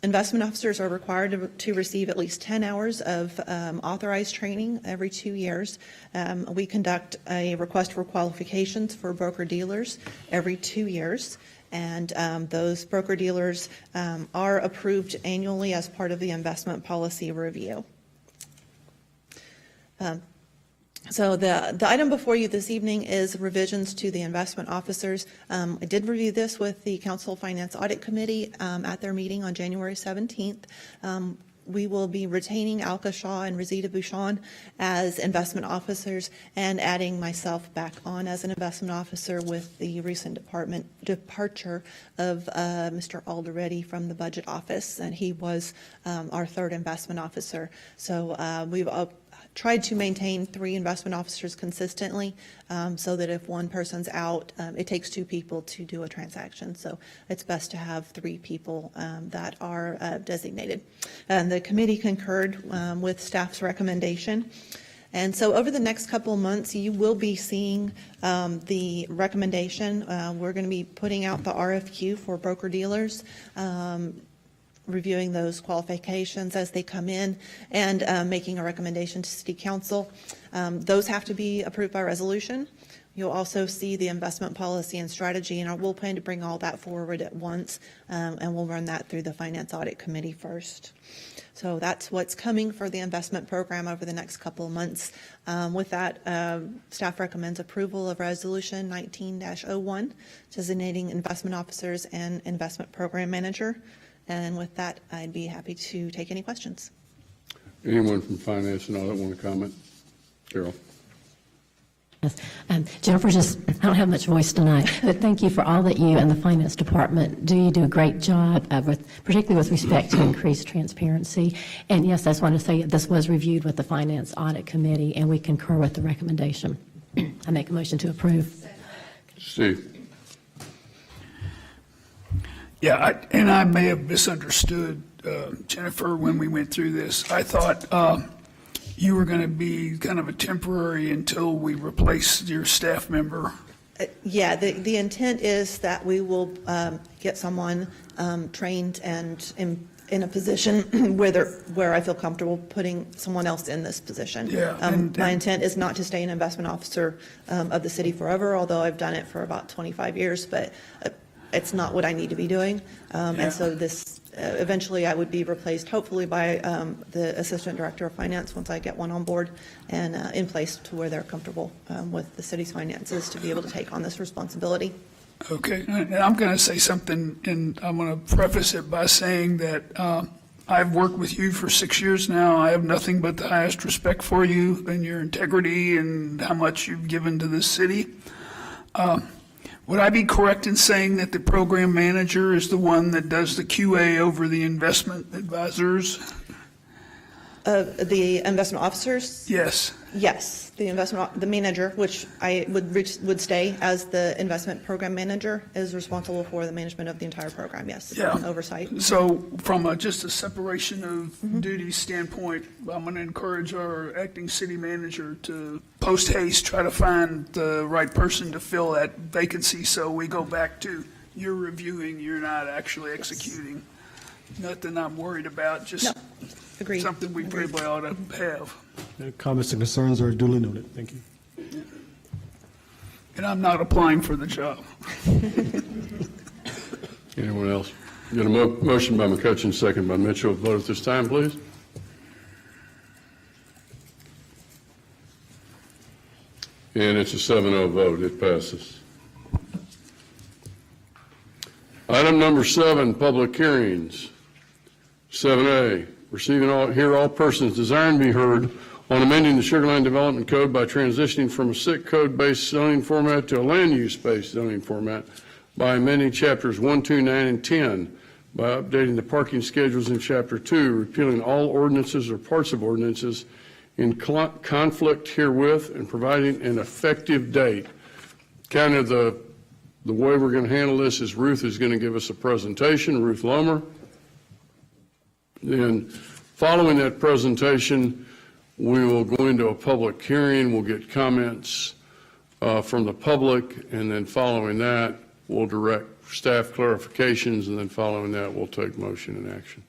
Investment officers are required to receive at least 10 hours of authorized training every 2 years. We conduct a request for qualifications for broker-dealers every 2 years. And those broker-dealers are approved annually as part of the investment policy review. So the item before you this evening is revisions to the investment officers. I did review this with the Council Finance Audit Committee at their meeting on January 17th. We will be retaining Alka Shah and Rosita Bouchon as investment officers and adding myself back on as an investment officer with the recent departure of Mr. Alderetti from the budget office, and he was our third investment officer. So we've tried to maintain 3 investment officers consistently so that if one person's out, it takes 2 people to do a transaction. So it's best to have 3 people that are designated. And the committee concurred with staff's recommendation. And so over the next couple of months, you will be seeing the recommendation. We're going to be putting out the RFQ for broker-dealers, reviewing those qualifications as they come in, and making a recommendation to City Council. Those have to be approved by resolution. You'll also see the investment policy and strategy, and we'll plan to bring all that forward at once, and we'll run that through the Finance Audit Committee first. So that's what's coming for the investment program over the next couple of months. With that, staff recommends approval of Resolution 19-01, designating investment officers and investment program manager. And with that, I'd be happy to take any questions. Anyone from Finance and Audit want to comment? Carol. Yes. Jennifer, I don't have much voice tonight, but thank you for all that you and the Finance Department do. You do a great job, particularly with respect to increased transparency. And yes, I just want to say this was reviewed with the Finance Audit Committee, and we concur with the recommendation. I make a motion to approve. Steve. Yeah, I may have misunderstood Jennifer when we went through this. I thought you were going to be kind of a temporary until we replace your staff member. Yeah, the intent is that we will get someone trained and in a position where I feel comfortable putting someone else in this position. Yeah, My intent is not to stay an investment officer of the city forever, although I've done it for about 25 years, but it's not what I need to be doing. And so this, eventually I would be replaced hopefully by the Assistant Director of Finance once I get one on board and in place to where they're comfortable with the city's finances to be able to take on this responsibility. Okay, and I'm going to say something, and I'm going to preface it by saying that I've worked with you for 6 years now. I have nothing but the highest respect for you and your integrity and how much you've given to this city. Would I be correct in saying that the program manager is the one that does the QA over the investment advisors? The investment officers? Yes. Yes, the manager, which I would stay as the investment program manager, is responsible for the management of the entire program, yes. Yeah. Oversight. So from just a separation of duties standpoint, I'm going to encourage our acting city manager to post haste, try to find the right person to fill that vacancy so we go back to you're reviewing, you're not actually executing. Nothing I'm worried about, just No. Agreed. something we probably ought to have. Comments and concerns are duly noted. Thank you. And I'm not applying for the job. Anyone else? Got a motion by McCutcheon, second by Mitchell. Vote at this time, please. And it's a 7-0 vote. It passes. Item number 7, public hearings. 7A, hear all persons desiring to be heard on amending the Sugar Land Development Code by transitioning from a SIC code-based zoning format to a land use-based zoning format by amending chapters 1, 2, 9, and 10, by updating the parking schedules in chapter 2, repealing all ordinances or parts of ordinances in conflict herewith, and providing an effective date. Kind of the way we're going to handle this is Ruth is going to give us a presentation, Ruth Lomer. Then following that presentation, we will go into a public hearing. We'll get comments from the public, and then following that, we'll direct staff clarifications, and then following that, we'll take motion and action.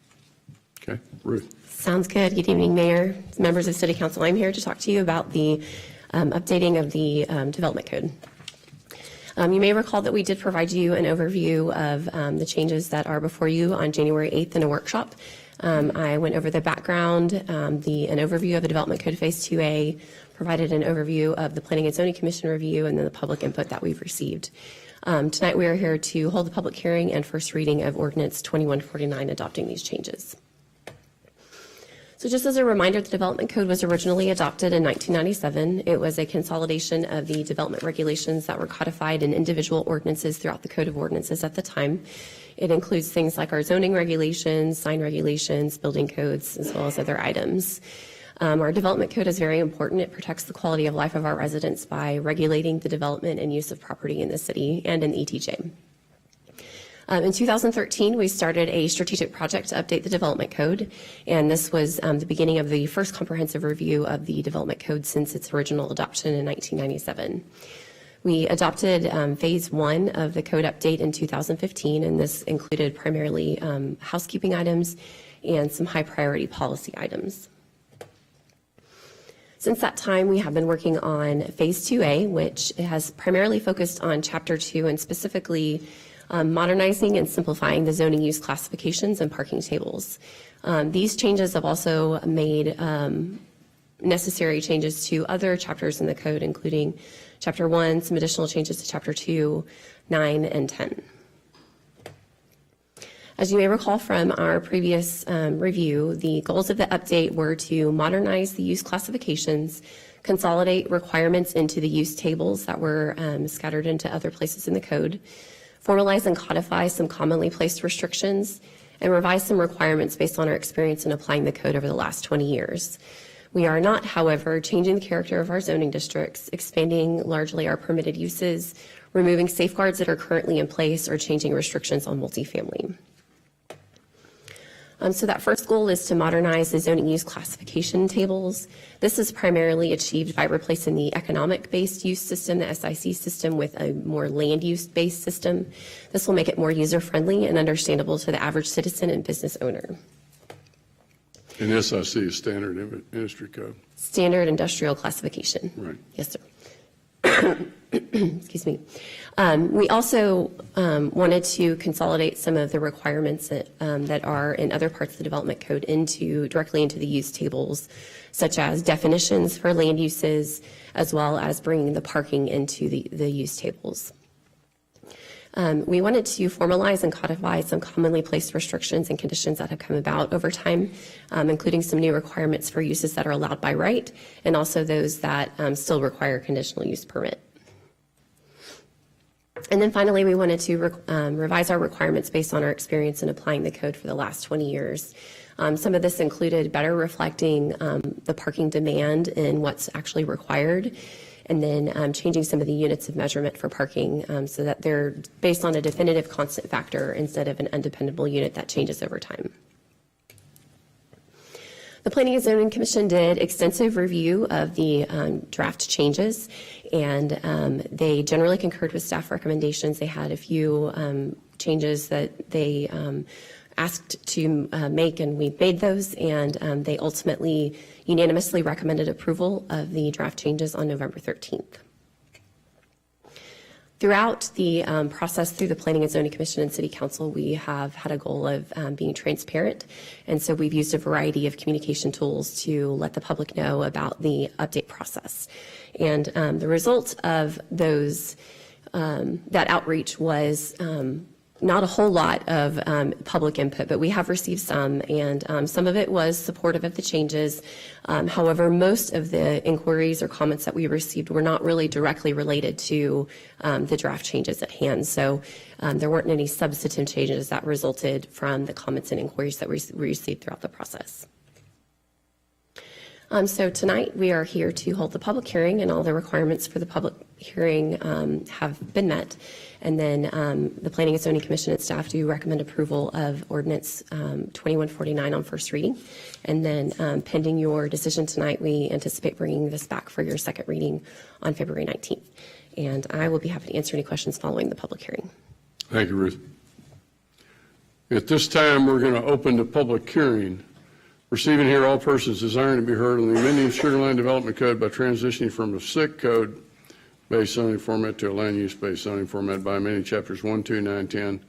Okay, Ruth. Sounds good. Good evening, Mayor, members of City Council. I'm here to talk to you about the updating of the Development Code. You may recall that we did provide you an overview of the changes that are before you on January 8th in a workshop. I went over the background, an overview of the Development Code Phase 2A, provided an overview of the Planning and Zoning Commission review, and then the public input that we've received. Tonight we are here to hold the public hearing and first reading of Ordinance 2149 adopting these changes. So just as a reminder, the Development Code was originally adopted in 1997. It was a consolidation of the development regulations that were codified in individual ordinances throughout the Code of Ordinances at the time. It includes things like our zoning regulations, sign regulations, building codes, as well as other items. Our Development Code is very important. It protects the quality of life of our residents by regulating the development and use of property in the city and in ETJ. In 2013, we started a strategic project to update the Development Code, and this was the beginning of the first comprehensive review of the Development Code since its original adoption in 1997. We adopted Phase 1 of the code update in 2015, and this included primarily housekeeping items and some high-priority policy items. Since that time, we have been working on Phase 2A, which has primarily focused on Chapter 2 and specifically modernizing and simplifying the zoning use classifications and parking tables. These changes have also made necessary changes to other chapters in the code, including Chapter 1, some additional changes to Chapter 2, 9, and 10. As you may recall from our previous review, the goals of the update were to modernize the use classifications, consolidate requirements into the use tables that were scattered into other places in the code, formalize and codify some commonly placed restrictions, and revise some requirements based on our experience in applying the code over the last 20 years. We are not, however, changing the character of our zoning districts, expanding largely our permitted uses, removing safeguards that are currently in place, or changing restrictions on multifamily. So that first goal is to modernize the zoning use classification tables. This is primarily achieved by replacing the economic-based use system, the SIC system, with a more land use-based system. This will make it more user-friendly and understandable to the average citizen and business owner. And SIC is Standard Industry Code. Standard industrial classification. Right. Yes, sir. Excuse me. We also wanted to consolidate some of the requirements that are in other parts of the development code directly into the use tables, such as definitions for land uses, as well as bringing the parking into the use tables. We wanted to formalize and codify some commonly placed restrictions and conditions that have come about over time, including some new requirements for uses that are allowed by right, and also those that still require conditional use permit. And then finally, we wanted to revise our requirements based on our experience in applying the code for the last 20 years. Some of this included better reflecting the parking demand and what's actually required, and then changing some of the units of measurement for parking so that they're based on a definitive constant factor instead of an undependable unit that changes over time. The Planning and Zoning Commission did extensive review of the draft changes, and they generally concurred with staff recommendations. They had a few changes that they asked to make, and we made those, and they ultimately unanimously recommended approval of the draft changes on November 13th. Throughout the process through the Planning and Zoning Commission and City Council, we have had a goal of being transparent, and so we've used a variety of communication tools to let the public know about the update process. And the result of those that outreach was not a whole lot of public input, but we have received some, and some of it was supportive of the changes. However, most of the inquiries or comments that we received were not really directly related to the draft changes at hand. So there weren't any substantive changes that resulted from the comments and inquiries that we received throughout the process. So tonight we are here to hold the public hearing, and all the requirements for the public hearing have been met. And then the Planning and Zoning Commission and staff do recommend approval of Ordinance 2149 on first reading. And then pending your decision tonight, we anticipate bringing this back for your second reading on February 19th. And I will be happy to answer any questions following the public hearing. Thank you, Ruth. At this time, we're going to open the public hearing. Receiving here all persons desiring to be heard on the amending Sugar Land Development Code by transitioning from a SIC code-based zoning format to a land use-based zoning format by amending chapters 1, 2, 9, 10,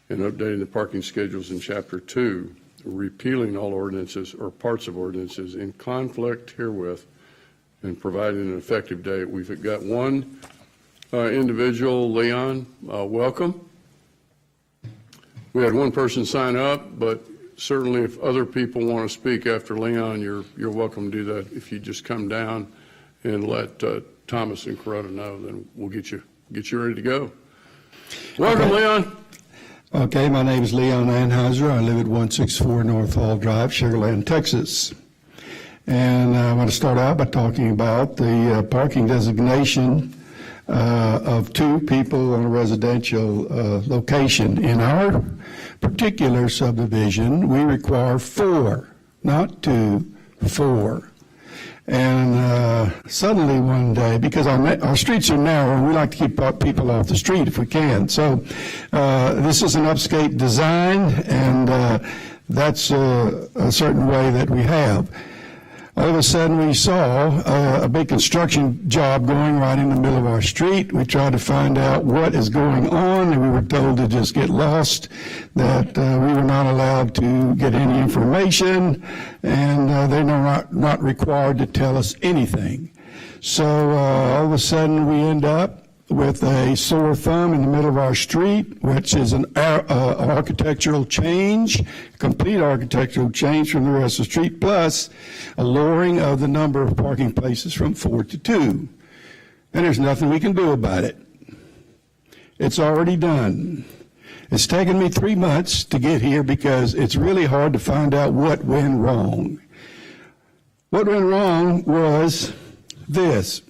and updating the parking schedules in chapter 2, repealing all ordinances or parts of ordinances in conflict herewith, and providing an effective date. We've got one individual, Leon, welcome. We had one person sign up, but certainly if other people want to speak after Leon, you're welcome to do that. If you just come down and let Thomas and Coretta know, then we'll get you ready to go. Welcome, okay. Leon. Okay, my name is Leon Anheuser. I live at 164 North Hall Drive, Sugar Land, Texas. And I want to start out by talking about the parking designation of 2 people on a residential location. In our particular subdivision, we require 4, not 2, 4. And suddenly one day, because our streets are narrow, and we like to keep people off the street if we can. So this is an upscape design, and that's a certain way that we have. All of a sudden, we saw a big construction job going right in the middle of our street. We tried to find out what is going on, and we were told to just get lost, that we were not allowed to get any information, and they're not required to tell us anything. So all of a sudden, we end up with a sore thumb in the middle of our street, which is an architectural change, complete architectural change from the rest of the street, plus a lowering of the number of parking places from 4 to 2. And there's nothing we can do about it. It's already done. It's taken me 3 months to get here because it's really hard to find out what went wrong. What went wrong was this.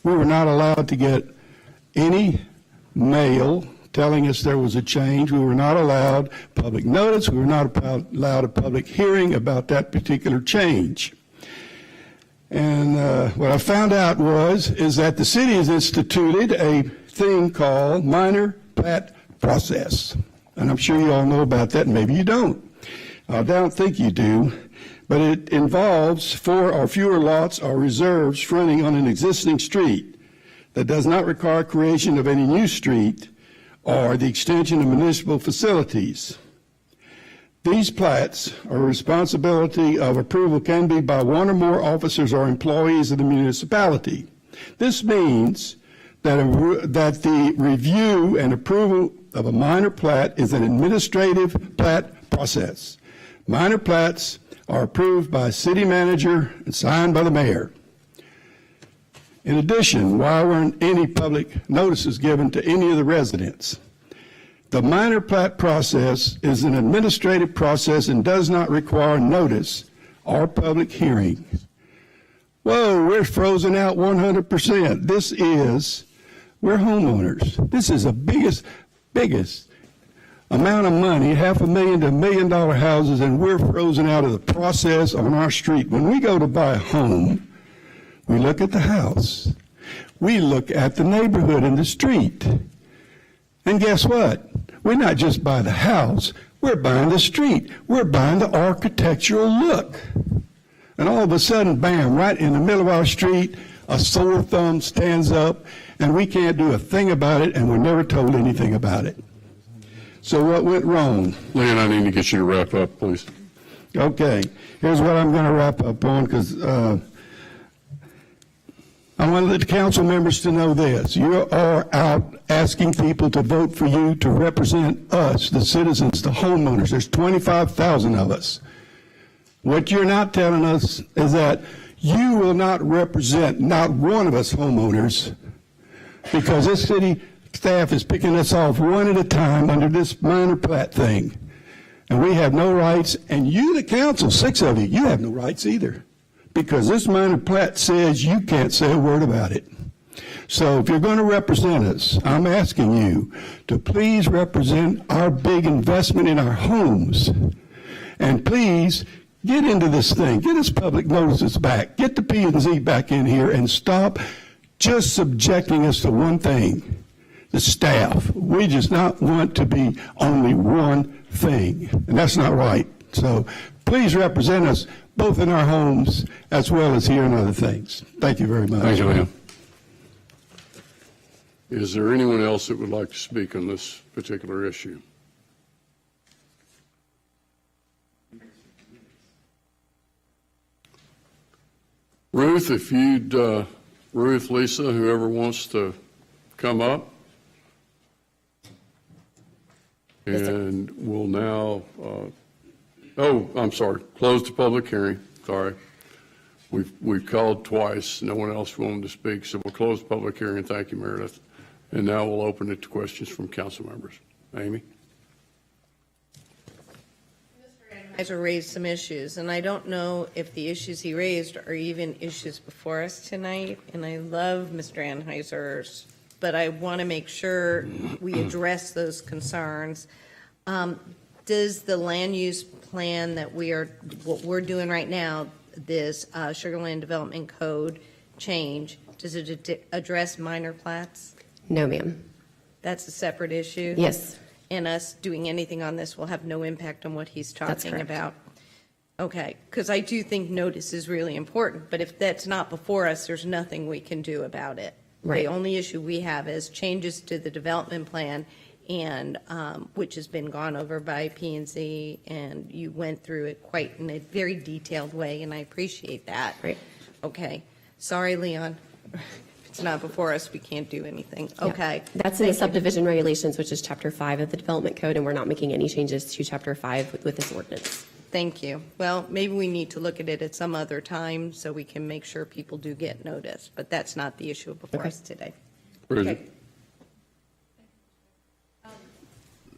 We were not allowed to get any mail telling us there was a change. We were not allowed public notice. We were not allowed a public hearing about that particular change. And what I found out is that the city has instituted a thing called minor plat process. And I'm sure you all know about that, and maybe you don't. I don't think you do. But it involves 4 or fewer lots or reserves fronting on an existing street that does not require creation of any new street or the extension of municipal facilities. These plats or responsibility of approval can be by one or more officers or employees of the municipality. This means that the review and approval of a minor plat is an administrative plat process. Minor plats are approved by a city manager and signed by the mayor. In addition, why weren't any public notices given to any of the residents? The minor plat process is an administrative process and does not require notice or public hearing. Whoa, we're frozen out 100%. We're homeowners. This is the biggest amount of money, $500,000 to $1 million houses, and we're frozen out of the process on our street. When we go to buy a home, we look at the house. We look at the neighborhood and the street. And guess what? We're not just buying the house, we're buying the street. We're buying the architectural look. And all of a sudden, bam, right in the middle of our street, a sore thumb stands up, and we can't do a thing about it, and we're never told anything about it. So what went wrong? Leon, I need to get you to wrap up, please. Okay, here's what I'm going to wrap up on, because I want to let the council members to know this. You are out asking people to vote for you to represent us, the citizens, the homeowners. There's 25,000 of us. What you're not telling us is that you will not represent not one of us homeowners, because this city staff is picking us off one at a time under this minor plat thing. And we have no rights, and you, the council, 6 of you, you have no rights either, because this minor plat says you can't say a word about it. So if you're going to represent us, I'm asking you to please represent our big investment in our homes. And please get into this thing. Get us public notices back. Get the P&Z back in here and stop just subjecting us to one thing, the staff. We just not want to be only one thing, and that's not right. So please represent us both in our homes as well as here and other things. Thank you very much. Thank you, Leon. Is there anyone else that would like to speak on this particular issue? Ruth, if you'd, Ruth, Lisa, whoever wants to come up. And we'll now, I'm sorry, close the public hearing. Sorry. We've called twice. No one else wanted to speak, so we'll close the public hearing. Thank you, Meredith. And now we'll open it to questions from council members. Amy? Mr. raised some issues, and I don't know if the issues he raised are even issues before us tonight, and I love Mr. Anheuser's, but I want to make sure we address those concerns. Does the land use plan that what we're doing right now, this Sugar Land Development Code change, does it address minor plats? No, ma'am. That's a separate issue? Yes. And us doing anything on this will have no impact on what he's That's talking correct. about? Okay, because I do think notice is really important, but if that's not before us, there's nothing we can do about it. Right. The only issue we have is changes to the development plan, and which has been gone over by P&Z, and you went through it quite in a very detailed way, and I appreciate that. Right. Okay. Sorry, Leon. If it's not before us, we can't do anything. Yeah. Okay. That's in the Thank you. subdivision regulations, which is Chapter 5 of the Development Code, and we're not making any changes to Chapter 5 with this ordinance. Thank you. Well, maybe we need to look at it at some other time so we can make sure people do get notice, but that's not the issue before us today. Bridget? Okay.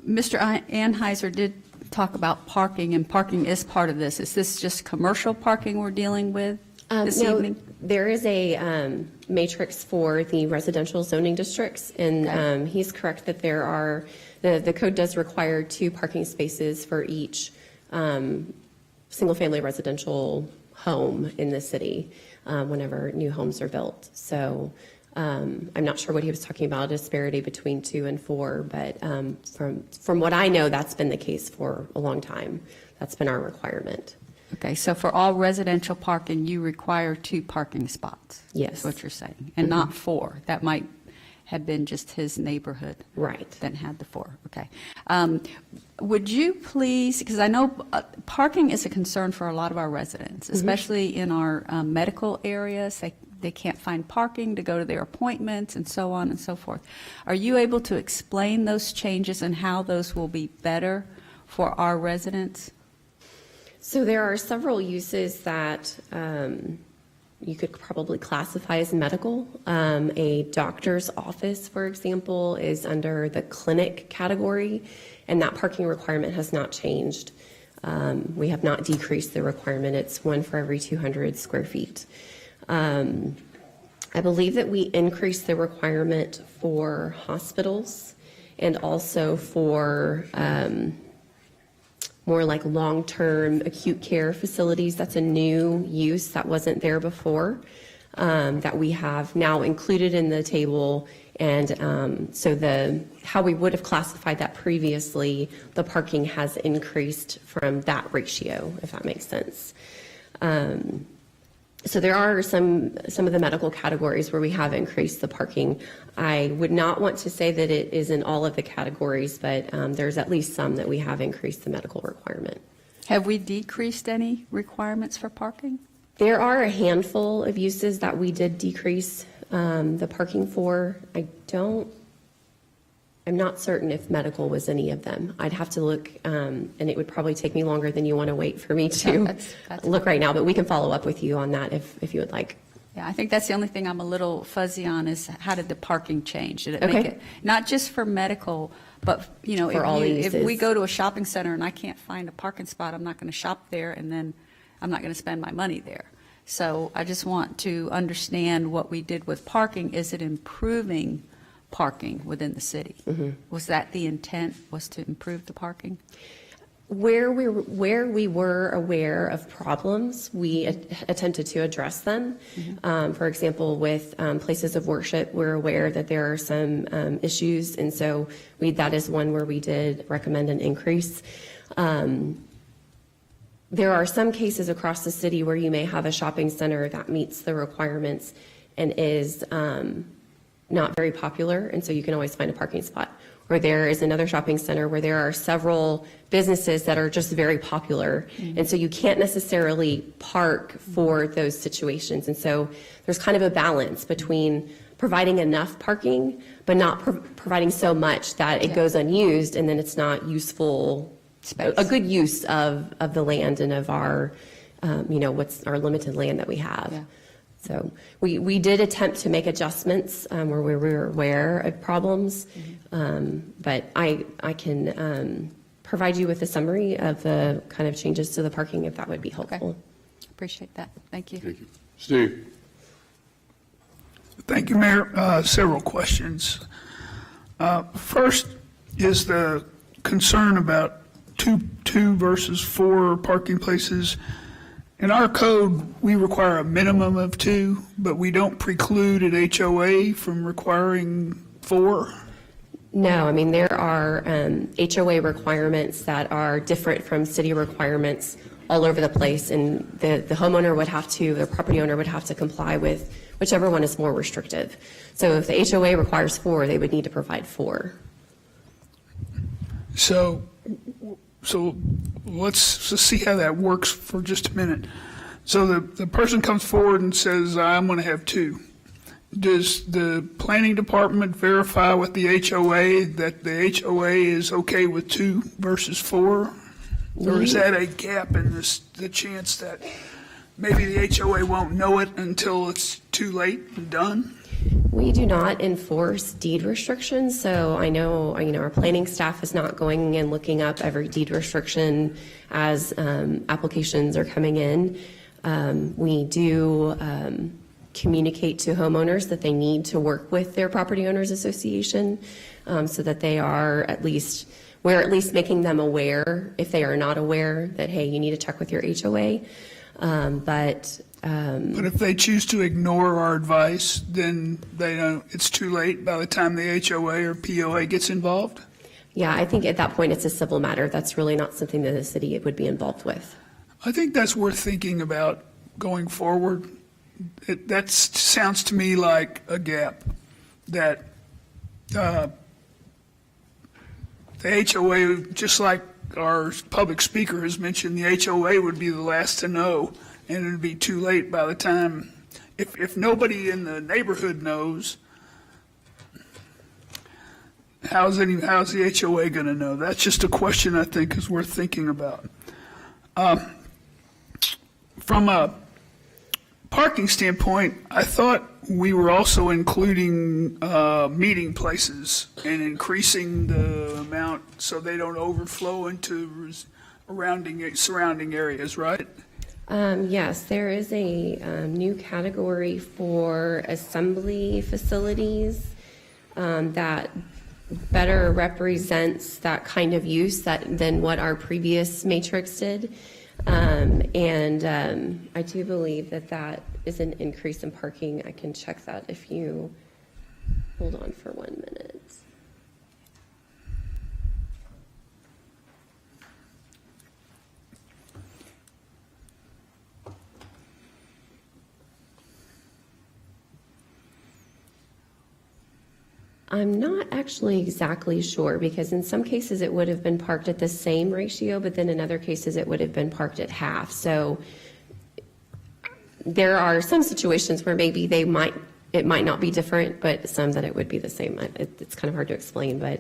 Mr. Anheuser did talk about parking, and parking is part of this. Is this just commercial parking we're dealing with? this No, evening? there is a matrix for the residential zoning districts, and he's correct that there are, the code does require 2 parking spaces for each single-family residential home in the city whenever new homes are built. So I'm not sure what he was talking about, a disparity between 2 and 4, but from what I know, that's been the case for a long time. That's been our requirement. Okay, so for all residential parking, you require 2 parking spots? Yes. Is what you're saying, and not 4? That might have been just his neighborhood. Right. That had the 4, okay. Would you please, because I know parking is a concern for a lot of our residents, especially in our medical areas. They can't find parking to go to their appointments and so on and so forth. Are you able to explain those changes and how those will be better for our residents? So there are several uses that you could probably classify as medical. A doctor's office, for example, is under the clinic category, and that parking requirement has not changed. We have not decreased the requirement. It's 1 for every 200 square feet. I believe that we increased the requirement for hospitals and also for more like long-term acute care facilities. That's a new use that wasn't there before, that we have now included in the table. And so how we would have classified that previously, the parking has increased from that ratio, if that makes sense. So there are some of the medical categories where we have increased the parking. I would not want to say that it is in all of the categories, but there's at least some that we have increased the medical requirement. Have we decreased any requirements for parking? There are a handful of uses that we did decrease the parking for. I'm not certain if medical was any of them. I'd have to look, and it would probably take me longer than you want to wait for me to that's look right now, but we can follow up with you on that if you would like. Yeah, I think that's the only thing I'm a little fuzzy on is how did the parking change? Did it Okay. make it, not just for medical, but, you know, For all the if we uses. go to a shopping center and I can't find a parking spot, I'm not going to shop there, and then I'm not going to spend my money there. So I just want to understand what we did with parking. Is it improving parking within the city? Was that the intent, was to improve the parking? Where we were aware of problems, we attempted to address them. For example, with places of worship, we're aware that there are some issues, and so that is one where we did recommend an increase. There are some cases across the city where you may have a shopping center that meets the requirements and is not very popular, and so you can always find a parking spot. Or there is another shopping center where there are several businesses that are just very popular, and so you can't necessarily park for those situations. And so there's kind of a balance between providing enough parking, but not providing so much that it goes unused, and then it's not useful, a good use of the land and of our, what's our limited land that we have. Yeah. So we did attempt to make adjustments where we were aware of problems, but I can provide you with a summary of the kind of changes to the parking if that would be helpful. Appreciate that. Thank you. Thank you. Steve? Thank you, Mayor. Several questions. First is the concern about two versus 4 parking places. In our code, we require a minimum of 2, but we don't preclude an HOA from requiring 4. No, I mean, there are HOA requirements that are different from city requirements all over the place, and the homeowner would have to, the property owner would have to comply with whichever one is more restrictive. So if the HOA requires 4, they would need to provide 4. So let's just see how that works for just a minute. So the person comes forward and says, I'm going to have 2. Does the planning department verify with the HOA that the HOA is okay with 2 versus 4? Or is that a gap in the chance that maybe the HOA won't know it until it's too late and done? We do not enforce deed restrictions, so I know, our planning staff is not going and looking up every deed restriction as applications are coming in. We do communicate to homeowners that they need to work with their property owners association so that we're at least making them aware, if they are not aware, that, hey, you need to check with your HOA. But if they choose to ignore our advice, then they know it's too late by the time the HOA or POA gets involved? yeah, I think at that point it's a civil matter. That's really not something that the city would be involved with. I think that's worth thinking about going forward. That sounds to me like a gap that the HOA, just like our public speaker has mentioned, the HOA would be the last to know, and it would be too late by the time, if nobody in the neighborhood knows, how's the HOA going to know? That's just a question I think is worth thinking about. From a parking standpoint, I thought we were also including meeting places and increasing the amount so they don't overflow into surrounding areas, right? Yes, there is a new category for assembly facilities that better represents that kind of use than what our previous matrix did. I do believe that is an increase in parking. I can check that if you hold on for 1 minute. I'm not actually exactly sure, because in some cases it would have been parked at the same ratio, but then in other cases it would have been parked at half. So there are some situations where maybe it might not be different, but some that it would be the same. It's kind of hard to explain, but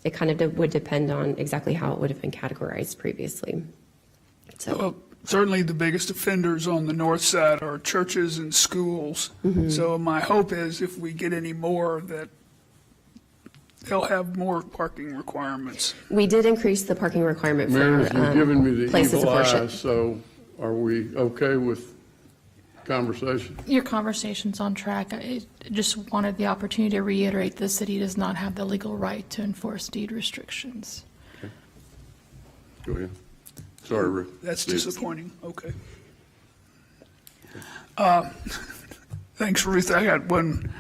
it kind of would depend on exactly how it would have been categorized previously. So. Well, certainly the biggest offenders on the north side are churches and schools. Mm-hmm. So my hope is if we get any more, that they'll have more parking requirements. We did increase the parking requirement Mayor, for you've given me the places evil of eye, worship. so are we okay with conversation? Your conversation's on track. I just wanted the opportunity to reiterate the city does not have the legal right to enforce deed restrictions. Okay. Go ahead. Sorry, Rick. That's disappointing. Okay. Thanks, Ruth. I got one.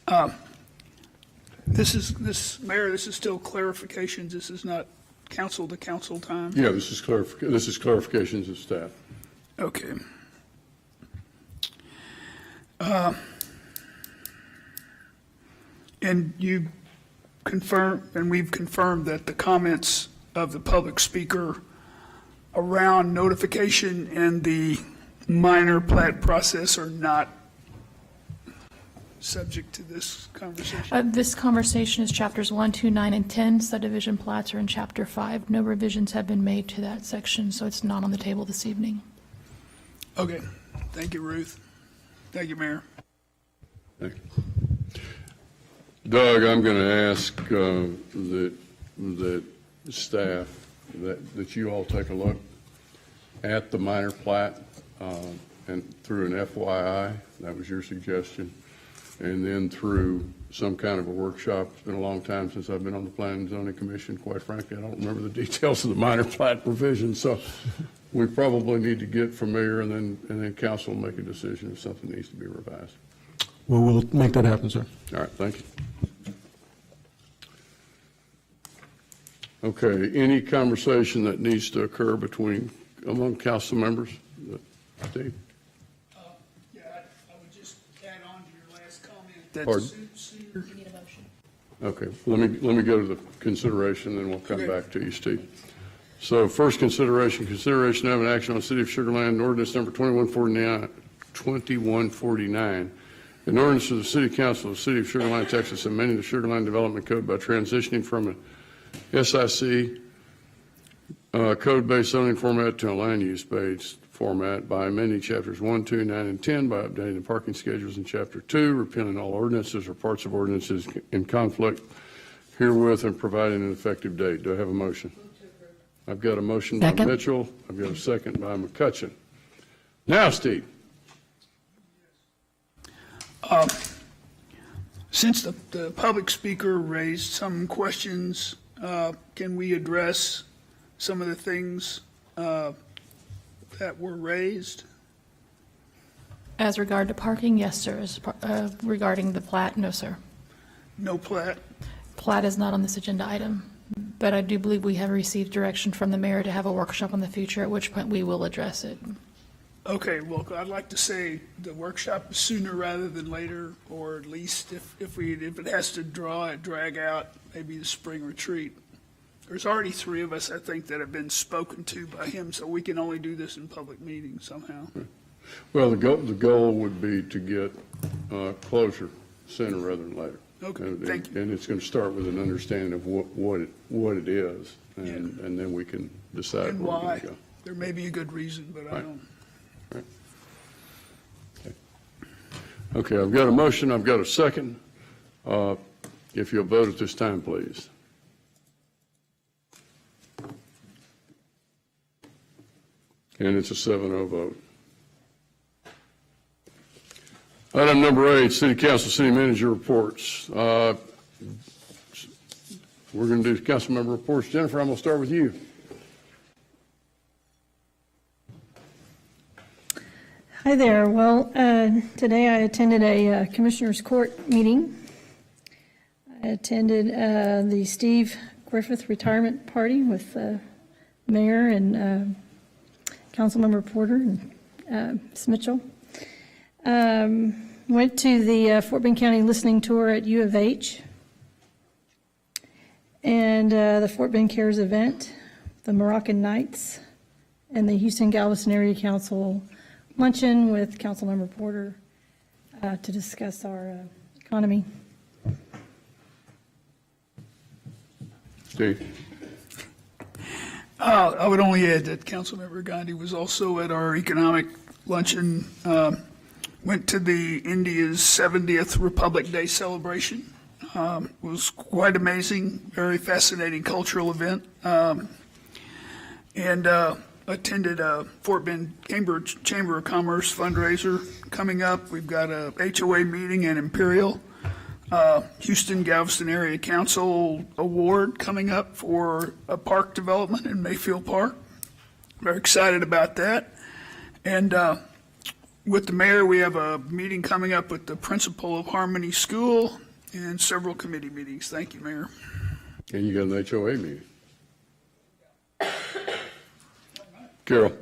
Mayor, this is still clarifications. This is not council to council time. Yeah, this is clarifications of staff. Okay. And you confirm, and we've confirmed that the comments of the public speaker around notification and the minor plat process are not subject to this conversation? This conversation is chapters 1, 2, 9, and 10. Subdivision plats are in chapter 5. No revisions have been made to that section, so it's not on the table this evening. Okay. Thank you, Ruth. Thank you, Mayor. Thank you. Doug, I'm going to ask that staff, that you all take a look at the minor plat and through an FYI, that was your suggestion, and then through some kind of a workshop. It's been a long time since I've been on the Planning and Zoning Commission. Quite frankly, I don't remember the details of the minor plat provision, so we probably need to get familiar, and then council will make a decision if something needs to be revised. Well, we'll make that happen, sir. All right, thank you. Okay, any conversation that needs to occur among council members? Steve? Yeah, I would just add on to your last comment. Pardon? You need a motion. Okay, let me go to the consideration, then we'll come back to you, Steve. So first consideration of an action on the City of Sugar Land ordinance number 2149, an ordinance of the City Council of the City of Sugar Land, Texas, amending the Sugar Land Development Code by transitioning from a SIC code-based zoning format to a land use-based format by amending chapters 1, 2, 9, and 10 by updating the parking schedules in chapter 2, repealing all ordinances or parts of ordinances in conflict herewith, and providing an effective date. Do I have a motion? I've got a motion by Mitchell. I've got a second by McCutcheon. Now, Steve. Since the public speaker raised some questions, can we address some of the things that were raised? As regard to parking, yes, sir. Regarding the plat, no, sir. No plat? Plat is not on this agenda item, but I do believe we have received direction from the mayor to have a workshop in the future, at which point we will address it. Okay, well, I'd like to say the workshop is sooner rather than later, or at least if it has to drag out, maybe the spring retreat. There's already 3 of us, I think, that have been spoken to by him, so we can only do this in public meetings somehow. Well, the goal would be to get closure sooner rather than later. Okay, thank you. And it's going to start with an understanding of what it is, and then we can decide And where we're why. going to go. There may be a good reason, but I Right. don't. Right. Okay, I've got a motion, I've got a second. If you'll vote at this time, please. And it's a 7-0 vote. Item number 8, City Council, City Manager reports. We're going to do council member reports. Jennifer, I'm going to start with you. Hi there. Well, today I attended a Commissioners Court meeting. I attended the Steve Griffith retirement party with Mayor and Councilmember Porter and Ms. Mitchell. Went to the Fort Bend County listening tour at U of H and the Fort Bend Cares event, the Moroccan Nights, and the Houston Galveston Area Council luncheon with Councilmember Porter to discuss our economy. Steve. I would only add that Councilmember Gandhi was also at our economic luncheon, went to the India's 70th Republic Day celebration. It was quite amazing, very fascinating cultural event. And attended a Fort Bend Cambridge Chamber of Commerce fundraiser coming up. We've got a HOA meeting at Imperial. Houston Galveston Area Council Award coming up for a park development in Mayfield Park. Very excited about that. And with the mayor, we have a meeting coming up with the principal of Harmony School and several committee meetings. Thank you, Mayor. And you got an HOA meeting. Carol.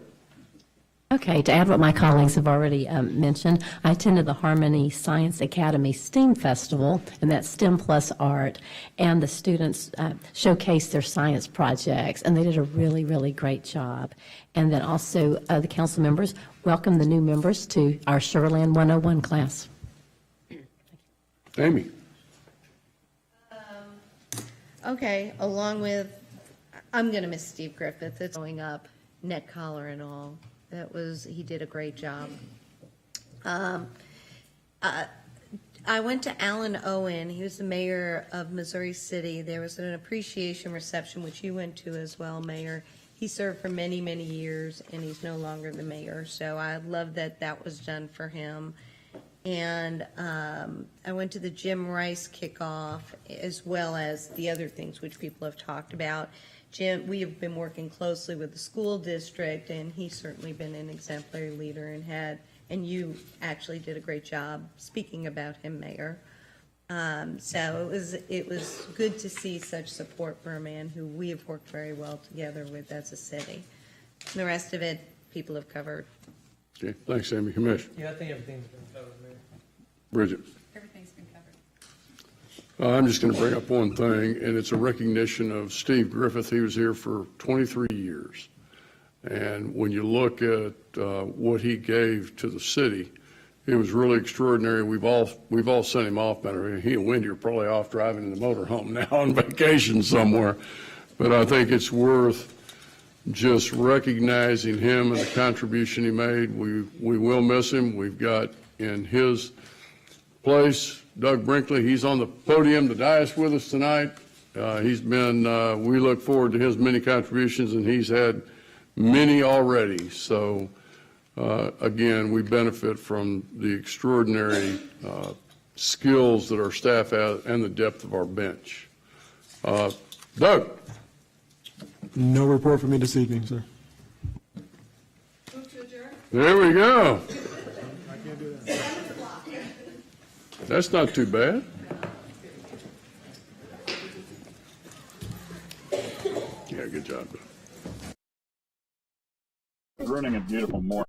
Okay, to add what my colleagues have already mentioned, I attended the Harmony Science Academy STEAM Festival, and that's STEM plus art, and the students showcased their science projects, and they did a really, really great job. And then also the council members welcomed the new members to our Sugar Land 101 class. Amy. Okay, along with, I'm going to miss Steve Griffith. It's going up, neck collar and all. He did a great job. I went to Alan Owen. He was the mayor of Missouri City. There was an appreciation reception, which you went to as well, Mayor. He served for many, many years, and he's no longer the mayor. So I love that that was done for him. And I went to the Jim Rice kickoff, as well as the other things which people have talked about. Jim, we have been working closely with the school district, and he's certainly been an exemplary leader and you actually did a great job speaking about him, Mayor. So it was good to see such support for a man who we have worked very well together with as a city. The rest of it, people have covered. Okay, thanks, Amy. Commissioner. Yeah, I think everything's been covered, Mayor. Bridget. Everything's been covered. I'm just going to bring up one thing, and it's a recognition of Steve Griffith. He was here for 23 years. And when you look at what he gave to the city, it was really extraordinary. We've all sent him off. He and Wendy are probably off driving in the motorhome now on vacation somewhere. But I think it's worth just recognizing him and the contribution he made. We will miss him. We've got in his place Doug Brinkley. He's on the podium, the dais with us tonight. He's been, we look forward to his many contributions, and he's had many already. So again, we benefit from the extraordinary skills that our staff has and the depth of our bench. Doug? No report for me this evening, sir. There we go. That's not too bad. Yeah, good job. Running a beautiful morning.